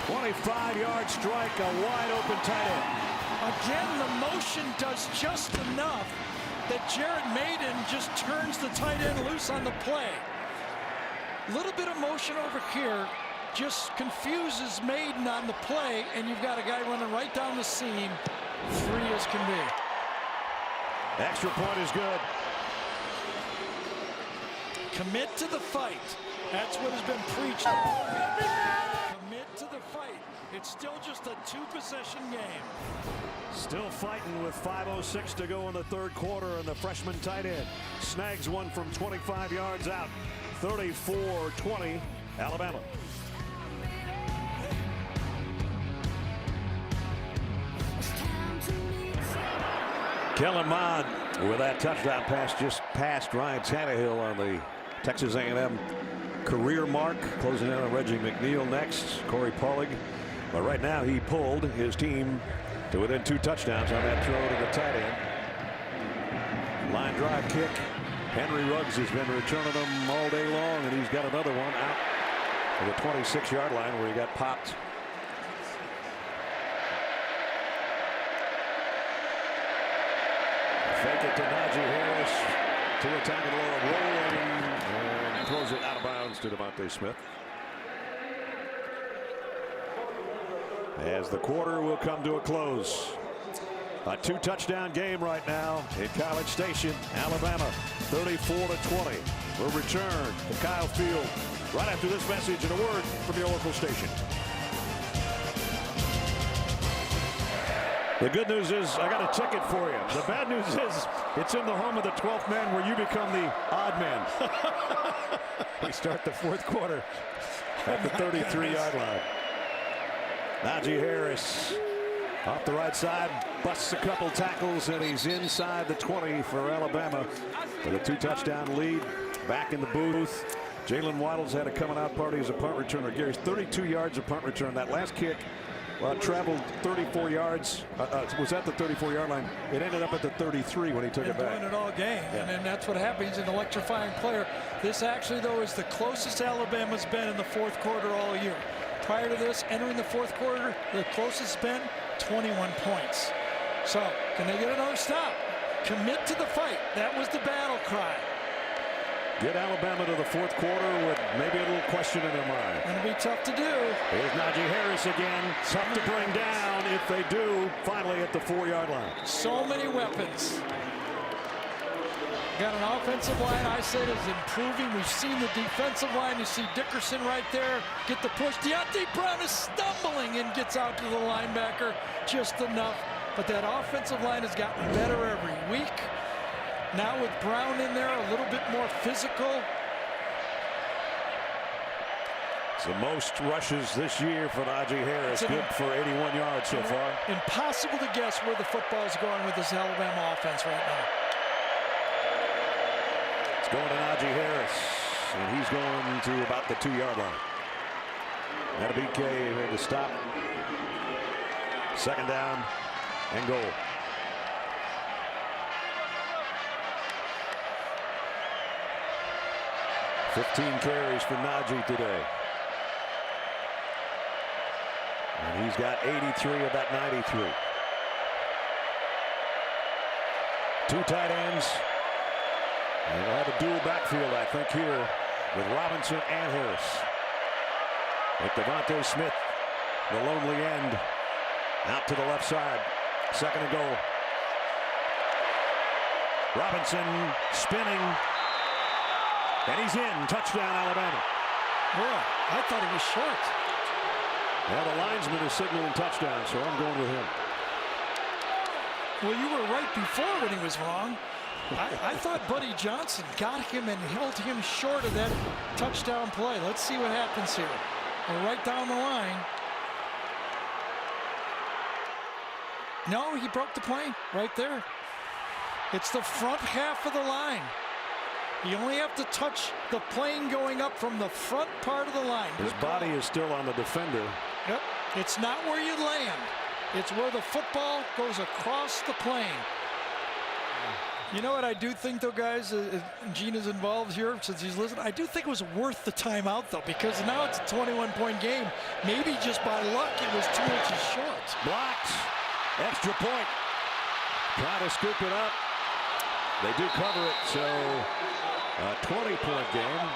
"25-yard strike, a wide open tight end." Again, the motion does just enough that Jared Maiden just turns the tight end loose on the play. A little bit of motion over here just confuses Maiden on the play, and you've got a guy running right down the seam, free as can be. Extra point is good. Commit to the fight. That's what has been preached. Commit to the fight. It's still just a 2-possession game. Still fighting with 5:06 to go in the third quarter, and the freshman tight end snags one from 25 yards out. 34-20, Alabama. Kellen Mond with that touchdown pass just passed Ryan Tannehill on the Texas A&M career mark. Closing in on Reggie McNeil next, Corey Paulig. But right now he pulled his team to within 2 touchdowns on that throw to the tight end. Line drive kick. Henry Ruggs has been returning them all day long, and he's got another one out to the 26-yard line where he got popped. Fake it to Najee Harris. To attack it low, rolling, and throws it out of bounds to Devontae Smith. As the quarter will come to a close. A 2-touchdown game right now in College Station, Alabama, 34-20. We'll return to Kyle Field right after this message and a word from your local station. The good news is I got a ticket for you. The bad news is it's in the home of the 12th man where you become the odd man. We start the fourth quarter at the 33-yard line. Najee Harris off the right side, busts a couple tackles, and he's inside the 20 for Alabama with a 2-touchdown lead. Back in the booth, Jalen Waddle's had a coming out party as a punt returner. Gary's 32 yards of punt return. That last kick traveled 34 yards. Was at the 34-yard line. It ended up at the 33 when he took it back. Doing it all game, and that's what happens. An electrifying player. This actually, though, is the closest Alabama's been in the fourth quarter all year. Prior to this, entering the fourth quarter, the closest been 21 points. So, can they get another stop? Commit to the fight. That was the battle cry. get Alabama to the fourth quarter with maybe a little question in their mind. Going to be tough to do. Here's Najee Harris again. Tough to bring down if they do finally at the 4-yard line. So many weapons. Got an offensive line I said is improving. We've seen the defensive line. You see Dickerson right there get the push. Deontay Brown is stumbling and gets out to the linebacker just enough. But that offensive line has gotten better every week. Now with Brown in there, a little bit more physical. It's the most rushes this year for Najee Harris. Good for 81 yards so far. Impossible to guess where the football's going with this Alabama offense right now. It's going to Najee Harris, and he's going to about the 2-yard line. That'll be K here to stop. 2nd down and goal. 15 carries for Najee today. And he's got 83 of that 93. 2 tight ends. And we'll have a dual backfield, I think, here with Robinson and Harris. With Devontae Smith, the lonely end, out to the left side. 2nd and goal. Robinson spinning. And he's in. Touchdown, Alabama. Boy, I thought he was short. Well, the linesman is signaling touchdown, so I'm going with him. Well, you were right before when he was wrong. I thought Buddy Johnson got him and held him short of that touchdown play. Let's see what happens here. We're right down the line. No, he broke the plane right there. It's the front half of the line. You only have to touch the plane going up from the front part of the line. His body is still on the defender. Yep. It's not where you land. It's where the football goes across the plane. You know what I do think, though, guys? Gene is involved here since he's listening. I do think it was worth the timeout, though, because now it's a 21-point game. Maybe just by luck it was 2 inches short. Blocked. Extra point. Trying to scoop it up. They do cover it, so a 20-point game.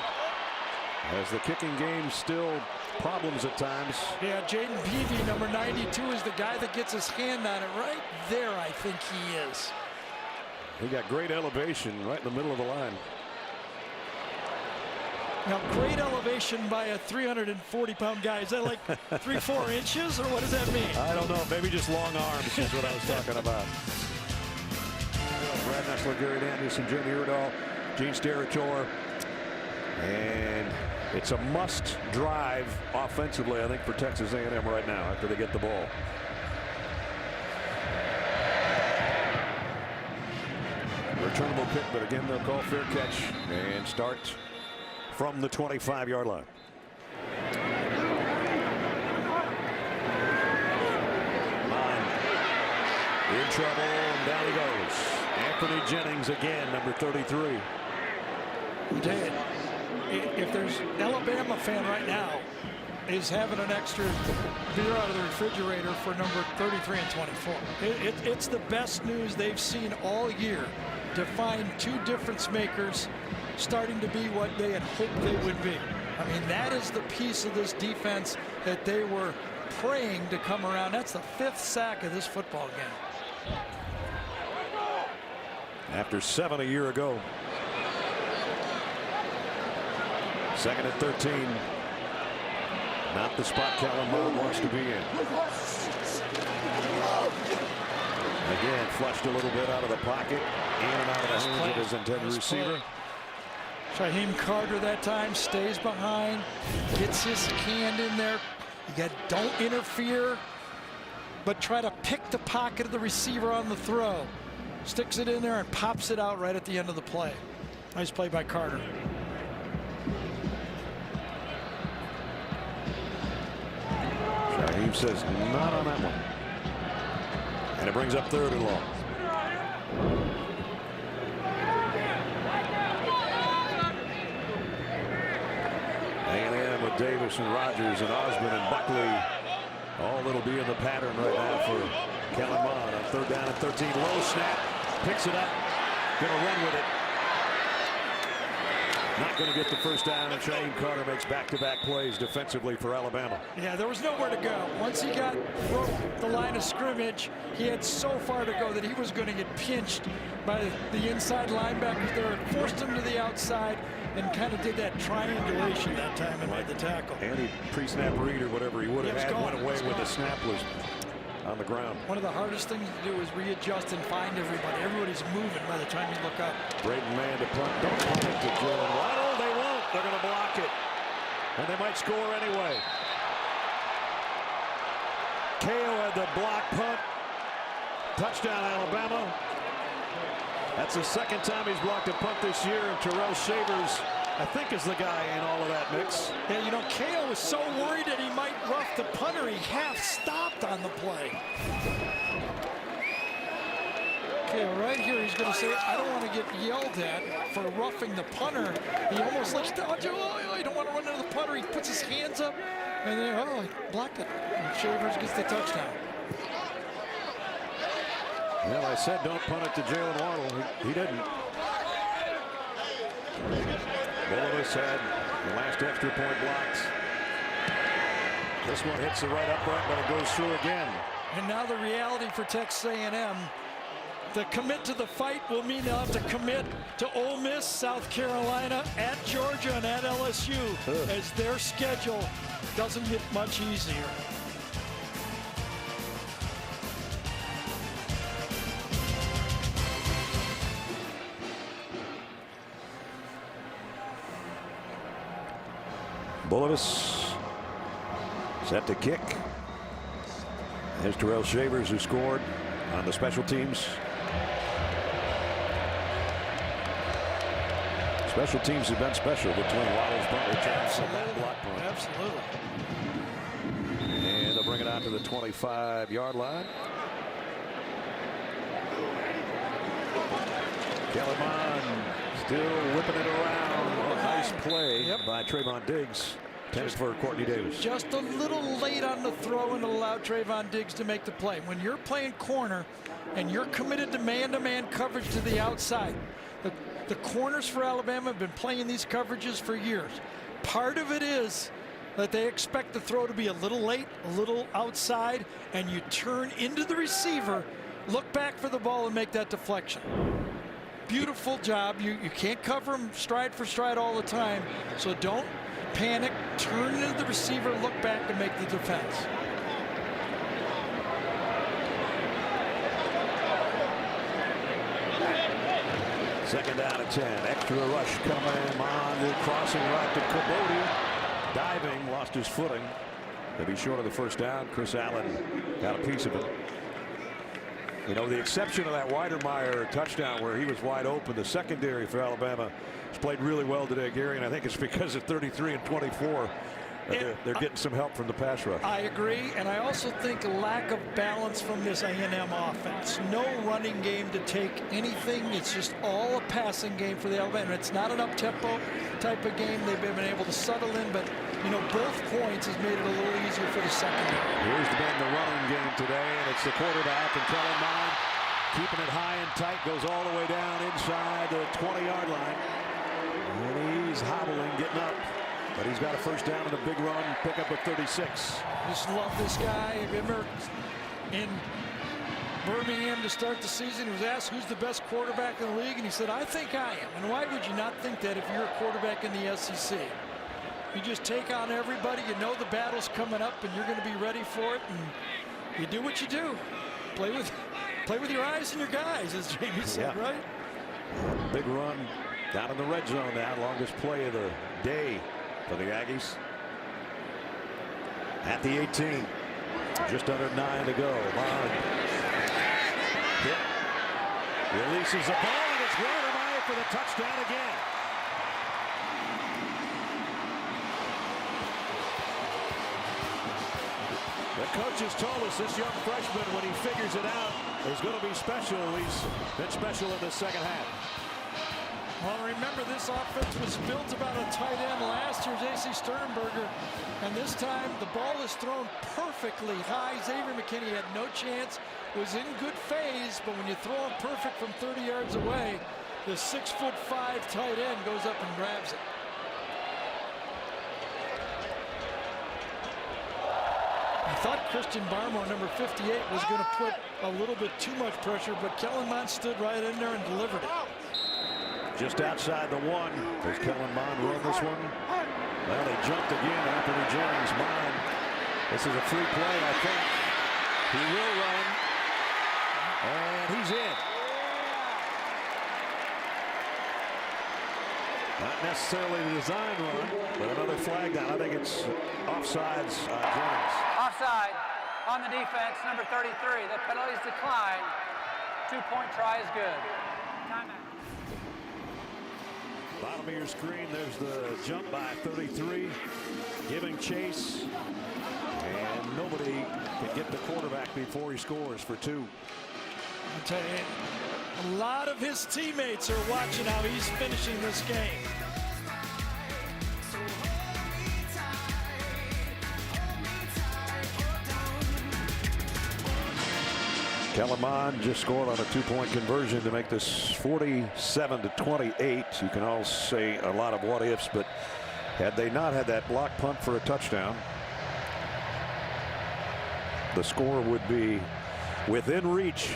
As the kicking game still problems at times. Yeah, Jaden Peavy, number 92, is the guy that gets his hand on it right there. I think he is. He got great elevation right in the middle of the line. Now, great elevation by a 340-pound guy. Is that like 3-4 inches, or what does that mean? I don't know. Maybe just long arms is what I was talking about. Brad Nessler, Gary Anderson, Jimmy Erdahl, Gene Steratore. And it's a must drive offensively, I think, for Texas A&M right now after they get the ball. Returnable pick, but again, they'll call fair catch and start from the 25-yard line. In trouble, and down he goes. Anthony Jennings again, number 33. Dad, if there's an Alabama fan right now is having an extra beer out of the refrigerator for number 33 and 24. It's the best news they've seen all year to find 2 difference makers starting to be what they had hoped they would be. I mean, that is the piece of this defense that they were praying to come around. That's the 5th sack of this football game. After 7 a year ago. 2nd and 13. Not the spot Kellen Mond wants to be in. Again, flushed a little bit out of the pocket. In and out of the hands of his intended receiver. Shaheem Carter that time stays behind. Gets his hand in there. Don't interfere, but try to pick the pocket of the receiver on the throw. Sticks it in there and pops it out right at the end of the play. Nice play by Carter. Shaheem says not on that one. And it brings up 3rd and long. A&M with Davis and Rogers and Osmond and Buckley. All that'll be in the pattern right now for Kellen Mond on 3rd down and 13. Low snap. Picks it up. Gonna run with it. Not going to get the first down, and Shane Carter makes back-to-back plays defensively for Alabama. Yeah, there was nowhere to go. Once he broke the line of scrimmage, he had so far to go that he was going to get pinched by the inside linebackers there. Forced him to the outside and kind of did that triangulation that time and made the tackle. And he pre-snap read or whatever he would have had went away when the snap was on the ground. One of the hardest things to do is readjust and find everybody. Everybody's moving by the time you look up. Braden man to punt. Don't punt it to Jalen Waddle. They won't. They're going to block it. And they might score anyway. KO had the block punt. Touchdown Alabama. That's the second time he's blocked a punt this year. And Terrell Shavers, I think, is the guy in all of that mix. Yeah, you know, KO was so worried that he might rough the punter, he half stopped on the play. Okay, right here he's going to say, I don't want to get yelled at for roughing the punter. He almost looks down, oh, you don't want to run into the punter. He puts his hands up, and then, oh, he blocked it. And Shavers gets the touchdown. Well, I said don't punt it to Jalen Waddle. He didn't. Willis had the last extra point blocked. This one hits the right upright, but it goes through again. And now the reality for Texas A&M, the commit to the fight will mean they'll have to commit to Ole Miss, South Carolina, at Georgia, and at LSU, as their schedule doesn't get much easier. Bullis set to kick. There's Terrell Shavers, who scored on the special teams. Special teams have been special between Waddle's punt returns and that block punt. Absolutely. And they'll bring it out to the 25-yard line. Kellerman still whipping it around. A nice play by Trayvon Diggs. Tennis for Courtney Davis. Just a little late on the throw and allowed Trayvon Diggs to make the play. When you're playing corner and you're committed to man-to-man coverage to the outside, the corners for Alabama have been playing these coverages for years. Part of it is that they expect the throw to be a little late, a little outside, and you turn into the receiver, look back for the ball, and make that deflection. Beautiful job. You can't cover them stride for stride all the time, so don't panic, turn into the receiver, look back, and make the defense. Second down at 10. Extra rush coming on the crossing right to Caboti. Diving, lost his footing. They'll be short of the first down. Chris Allen got a piece of it. You know, the exception of that Weidermeyer touchdown where he was wide open, the secondary for Alabama has played really well today, Gary, and I think it's because of 33 and 24. They're getting some help from the pass rush. I agree, and I also think a lack of balance from this A&M offense. No running game to take anything. It's just all a passing game for the Alabama. It's not an up-tempo type of game. They've been able to settle in, but, you know, both points has made it a little easier for the secondary. Here's been the running game today, and it's the quarterback, and Kellerman keeping it high and tight, goes all the way down inside the 20-yard line. And he's hobbling, getting up. But he's got a first down and a big run, pick up at 36. Just love this guy. Remember in Birmingham to start the season, he was asked who's the best quarterback in the league, and he said, I think I am. And why would you not think that if you're a quarterback in the SEC? You just take on everybody. You know the battle's coming up, and you're going to be ready for it. And you do what you do. Play with your eyes and your guys, as Jamie said, right? Big run down in the red zone now. Longest play of the day for the Aggies. At the 18. Just under 9 to go. Bond hit. Releases the ball, and it's Weidermeyer for the touchdown again. The coaches told us this young freshman, when he figures it out, is going to be special. He's been special in the second half. Well, remember, this offense was built about a tight end last year, J.C. Sternberger, and this time the ball is thrown perfectly high. Xavier McKinney had no chance, was in good phase, but when you throw him perfect from 30 yards away, the 6'5" tight end goes up and grabs it. I thought Christian Barmore, number 58, was going to put a little bit too much pressure, but Kellen Mond stood right in there and delivered it. Just outside the 1. Does Kellen Mond run this one? Well, they jumped again. Anthony Jones. Mond. This is a free play, I think. He will run. And he's in. Not necessarily the design run, but another flag down. I think it's offsides on Jones. Offside on the defense, number 33. The penalties decline. 2-point try is good. Timeout. Bottom of your screen, there's the jump by 33, giving chase, and nobody can get the quarterback before he scores for 2. I'll tell you, a lot of his teammates are watching how he's finishing this game. Kellen Mond just scored on a 2-point conversion to make this 47-28. You can all say a lot of what ifs, but had they not had that block punt for a touchdown, the score would be within reach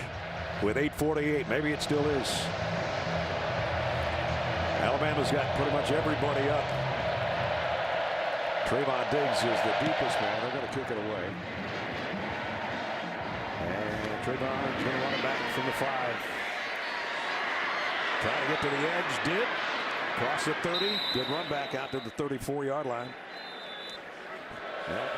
with 8:48. Maybe it still is. Alabama's got pretty much everybody up. Trayvon Diggs is the deepest man. They're going to kick it away. And Trayvon's going to run it back from the 5. Trying to get to the edge. Did. Cross the 30. Good run back out to the 34-yard line. Yep.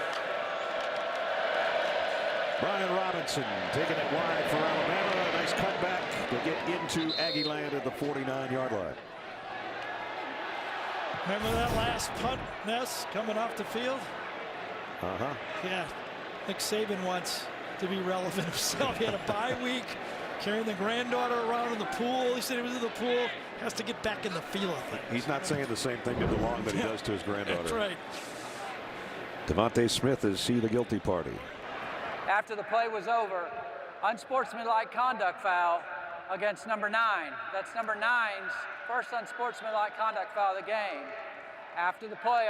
Brian Robinson taking it wide for Alabama. A nice cutback to get into Aggie land at the 49-yard line. Remember that last punt, Ness, coming off the field? Uh-huh. Yeah. Nick Saban wants to be relevant himself. He had a bye week, carrying the granddaughter around in the pool. He said he was in the pool. Has to get back in the feel of things. He's not saying the same thing to DeLong that he does to his granddaughter. That's right. Devontae Smith is see the guilty party. After the play was over, unsportsmanlike conduct foul against number 9. That's number 9's first unsportsmanlike conduct foul of the game. After the play,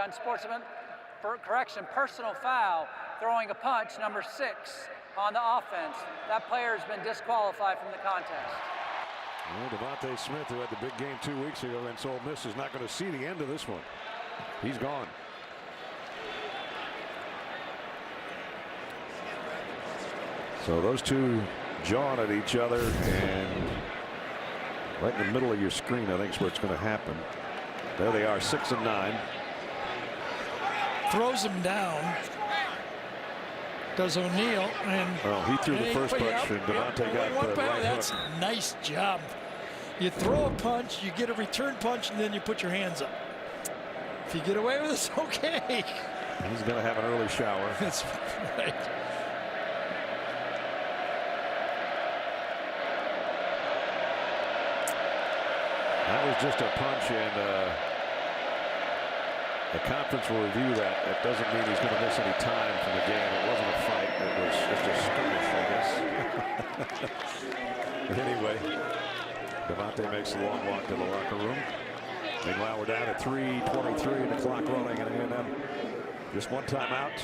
personal foul, throwing a punch, number 6 on the offense. That player has been disqualified from the contest. Well, Devontae Smith, who had the big game 2 weeks ago against Ole Miss, is not going to see the end of this one. He's gone. So those two jawing at each other, and right in the middle of your screen, I think is where it's going to happen. There they are, 6 and 9. Throws him down. Does O'Neal, and he threw the first punch, and Devontae got the right That's hook. a nice job. You throw a punch, you get a return punch, and then you put your hands up. If you get away with this, okay. He's going to have an early shower. That's right. That was just a punch, and the conference will review that. That doesn't mean he's going to miss any time from the game. It wasn't a fight. It was just a skirmish, I guess. But anyway, Devontae makes a long walk to the locker room. Meanwhile, we're down at 3:23 and the clock running, and A&M just one timeout.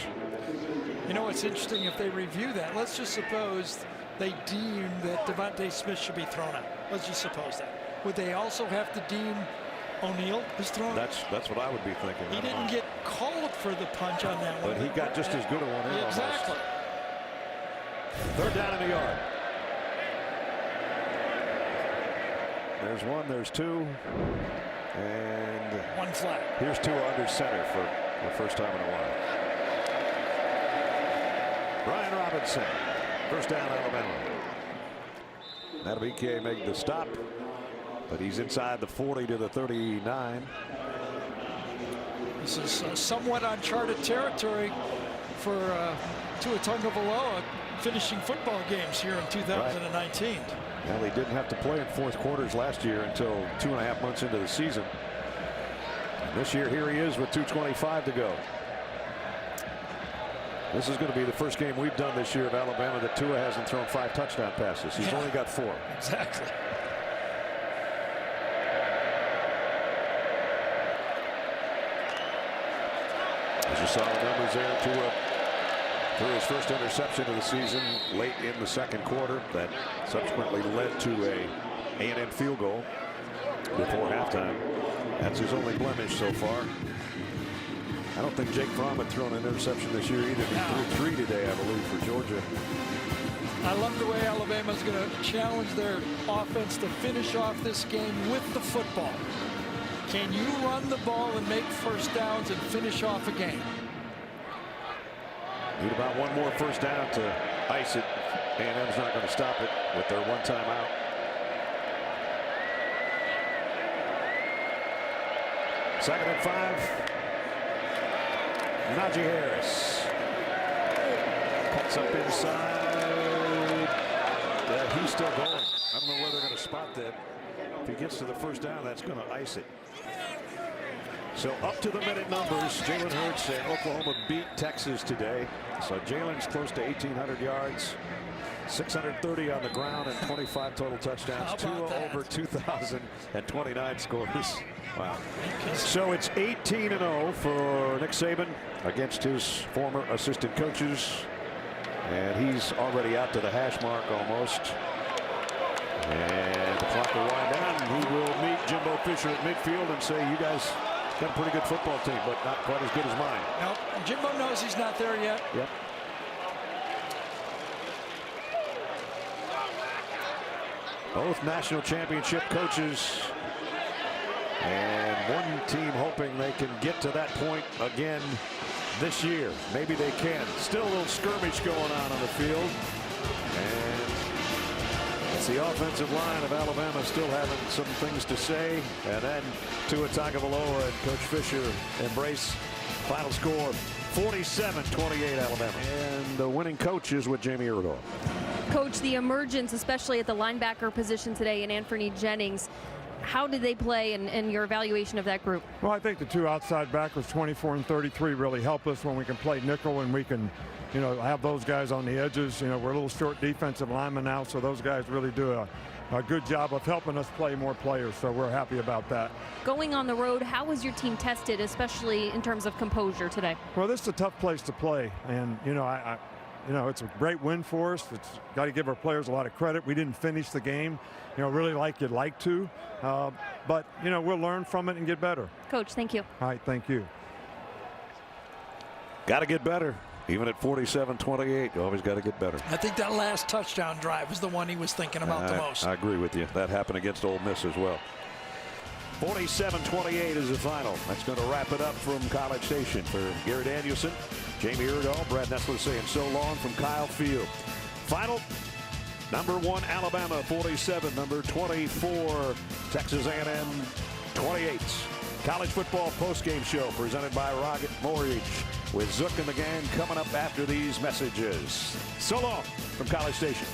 You know, it's interesting if they review that. Let's just suppose they deem that Devontae Smith should be thrown out. Let's just suppose that. Would they also have to deem O'Neal is thrown? That's what I would be thinking. He didn't get called for the punch on that one. But he got just as good a one in. Exactly. Almost. 3rd down in the yard. There's 1, there's 2, and 1 flag. Here's 2 under center for the first time in a while. Brian Robinson, 1st down Alabama. Matabike made the stop, but he's inside the 40 to the 39. This is somewhat uncharted territory for Tua Tagovailoa finishing football games here in 2019. Right. Well, he didn't have to play in 4th quarters last year until 2.5 months into the season. And this year, here he is with 2:25 to go. This is going to be the first game we've done this year of Alabama that Tua hasn't thrown 5 touchdown passes. He's only got 4. Exactly. As you saw the numbers there, threw his first interception of the season late in the second quarter. That subsequently led to a A&M field goal before halftime. That's his only blemish so far. I don't think Jake Fromm had thrown an interception this year either. He threw 3 today, I believe, for Georgia. I love the way Alabama's going to challenge their offense to finish off this game with the football. Can you run the ball and make first downs and finish off a game? Need about one more first down to ice it. A&M's not going to stop it with their one timeout. Second and 5. Najee Harris cuts up inside. He's still going. I don't know where they're going to spot that. If he gets to the first down, that's going to ice it. So up to the minute numbers. Jalen Hurts and Oklahoma beat Texas today. So Jalen's close to 1,800 yards, 630 on the ground, and 25 total touchdowns. Tua over 2,029 scores. Wow. So it's 18-0 for Nick Saban against his former assistant coaches. And he's already out to the hash mark almost. And the clock will wind down. He will meet Jimbo Fisher at midfield and say, you guys got a pretty good football team, but not quite as good as mine. Nope. Jimbo knows he's not there yet. Yep. Both national championship coaches. And one team hoping they can get to that point again this year. Maybe they can. Still a little skirmish going on the field. And it's the offensive line of Alabama still having some things to say. And then Tua Tagovailoa and Coach Fisher embrace. Final score 47-28 Alabama. And the winning coach is with Jamie Iredell. Coach, the emergence, especially at the linebacker position today in Anthony Jennings, how did they play and your evaluation of that group? Well, I think the 2 outside backers, 24 and 33, really help us when we can play nickel and we can, have those guys on the edges. We're a little short defensive linemen now, so those guys really do a good job of helping us play more players, so we're happy about that. Going on the road, how was your team tested, especially in terms of composure today? Well, this is a tough place to play, and, it's a great win for us. It's got to give our players a lot of credit. We didn't finish the game, really like you'd like to. But, we'll learn from it and get better. Coach, thank you. All right, thank you. Got to get better. Even at 47-28, you always got to get better. I think that last touchdown drive was the one he was thinking about the most. I agree with you. That happened against Ole Miss as well. 47-28 is the final. That's going to wrap it up from College Station. For Gary Danielson, Jamie Iredell, Brad Nessler saying so long from Kyle Field. Final, number 1 Alabama 47, number 24 Texas A&M 28. College football postgame show presented by Rocket Mortgage with Zook and the gang coming up after these messages. So long from College Station.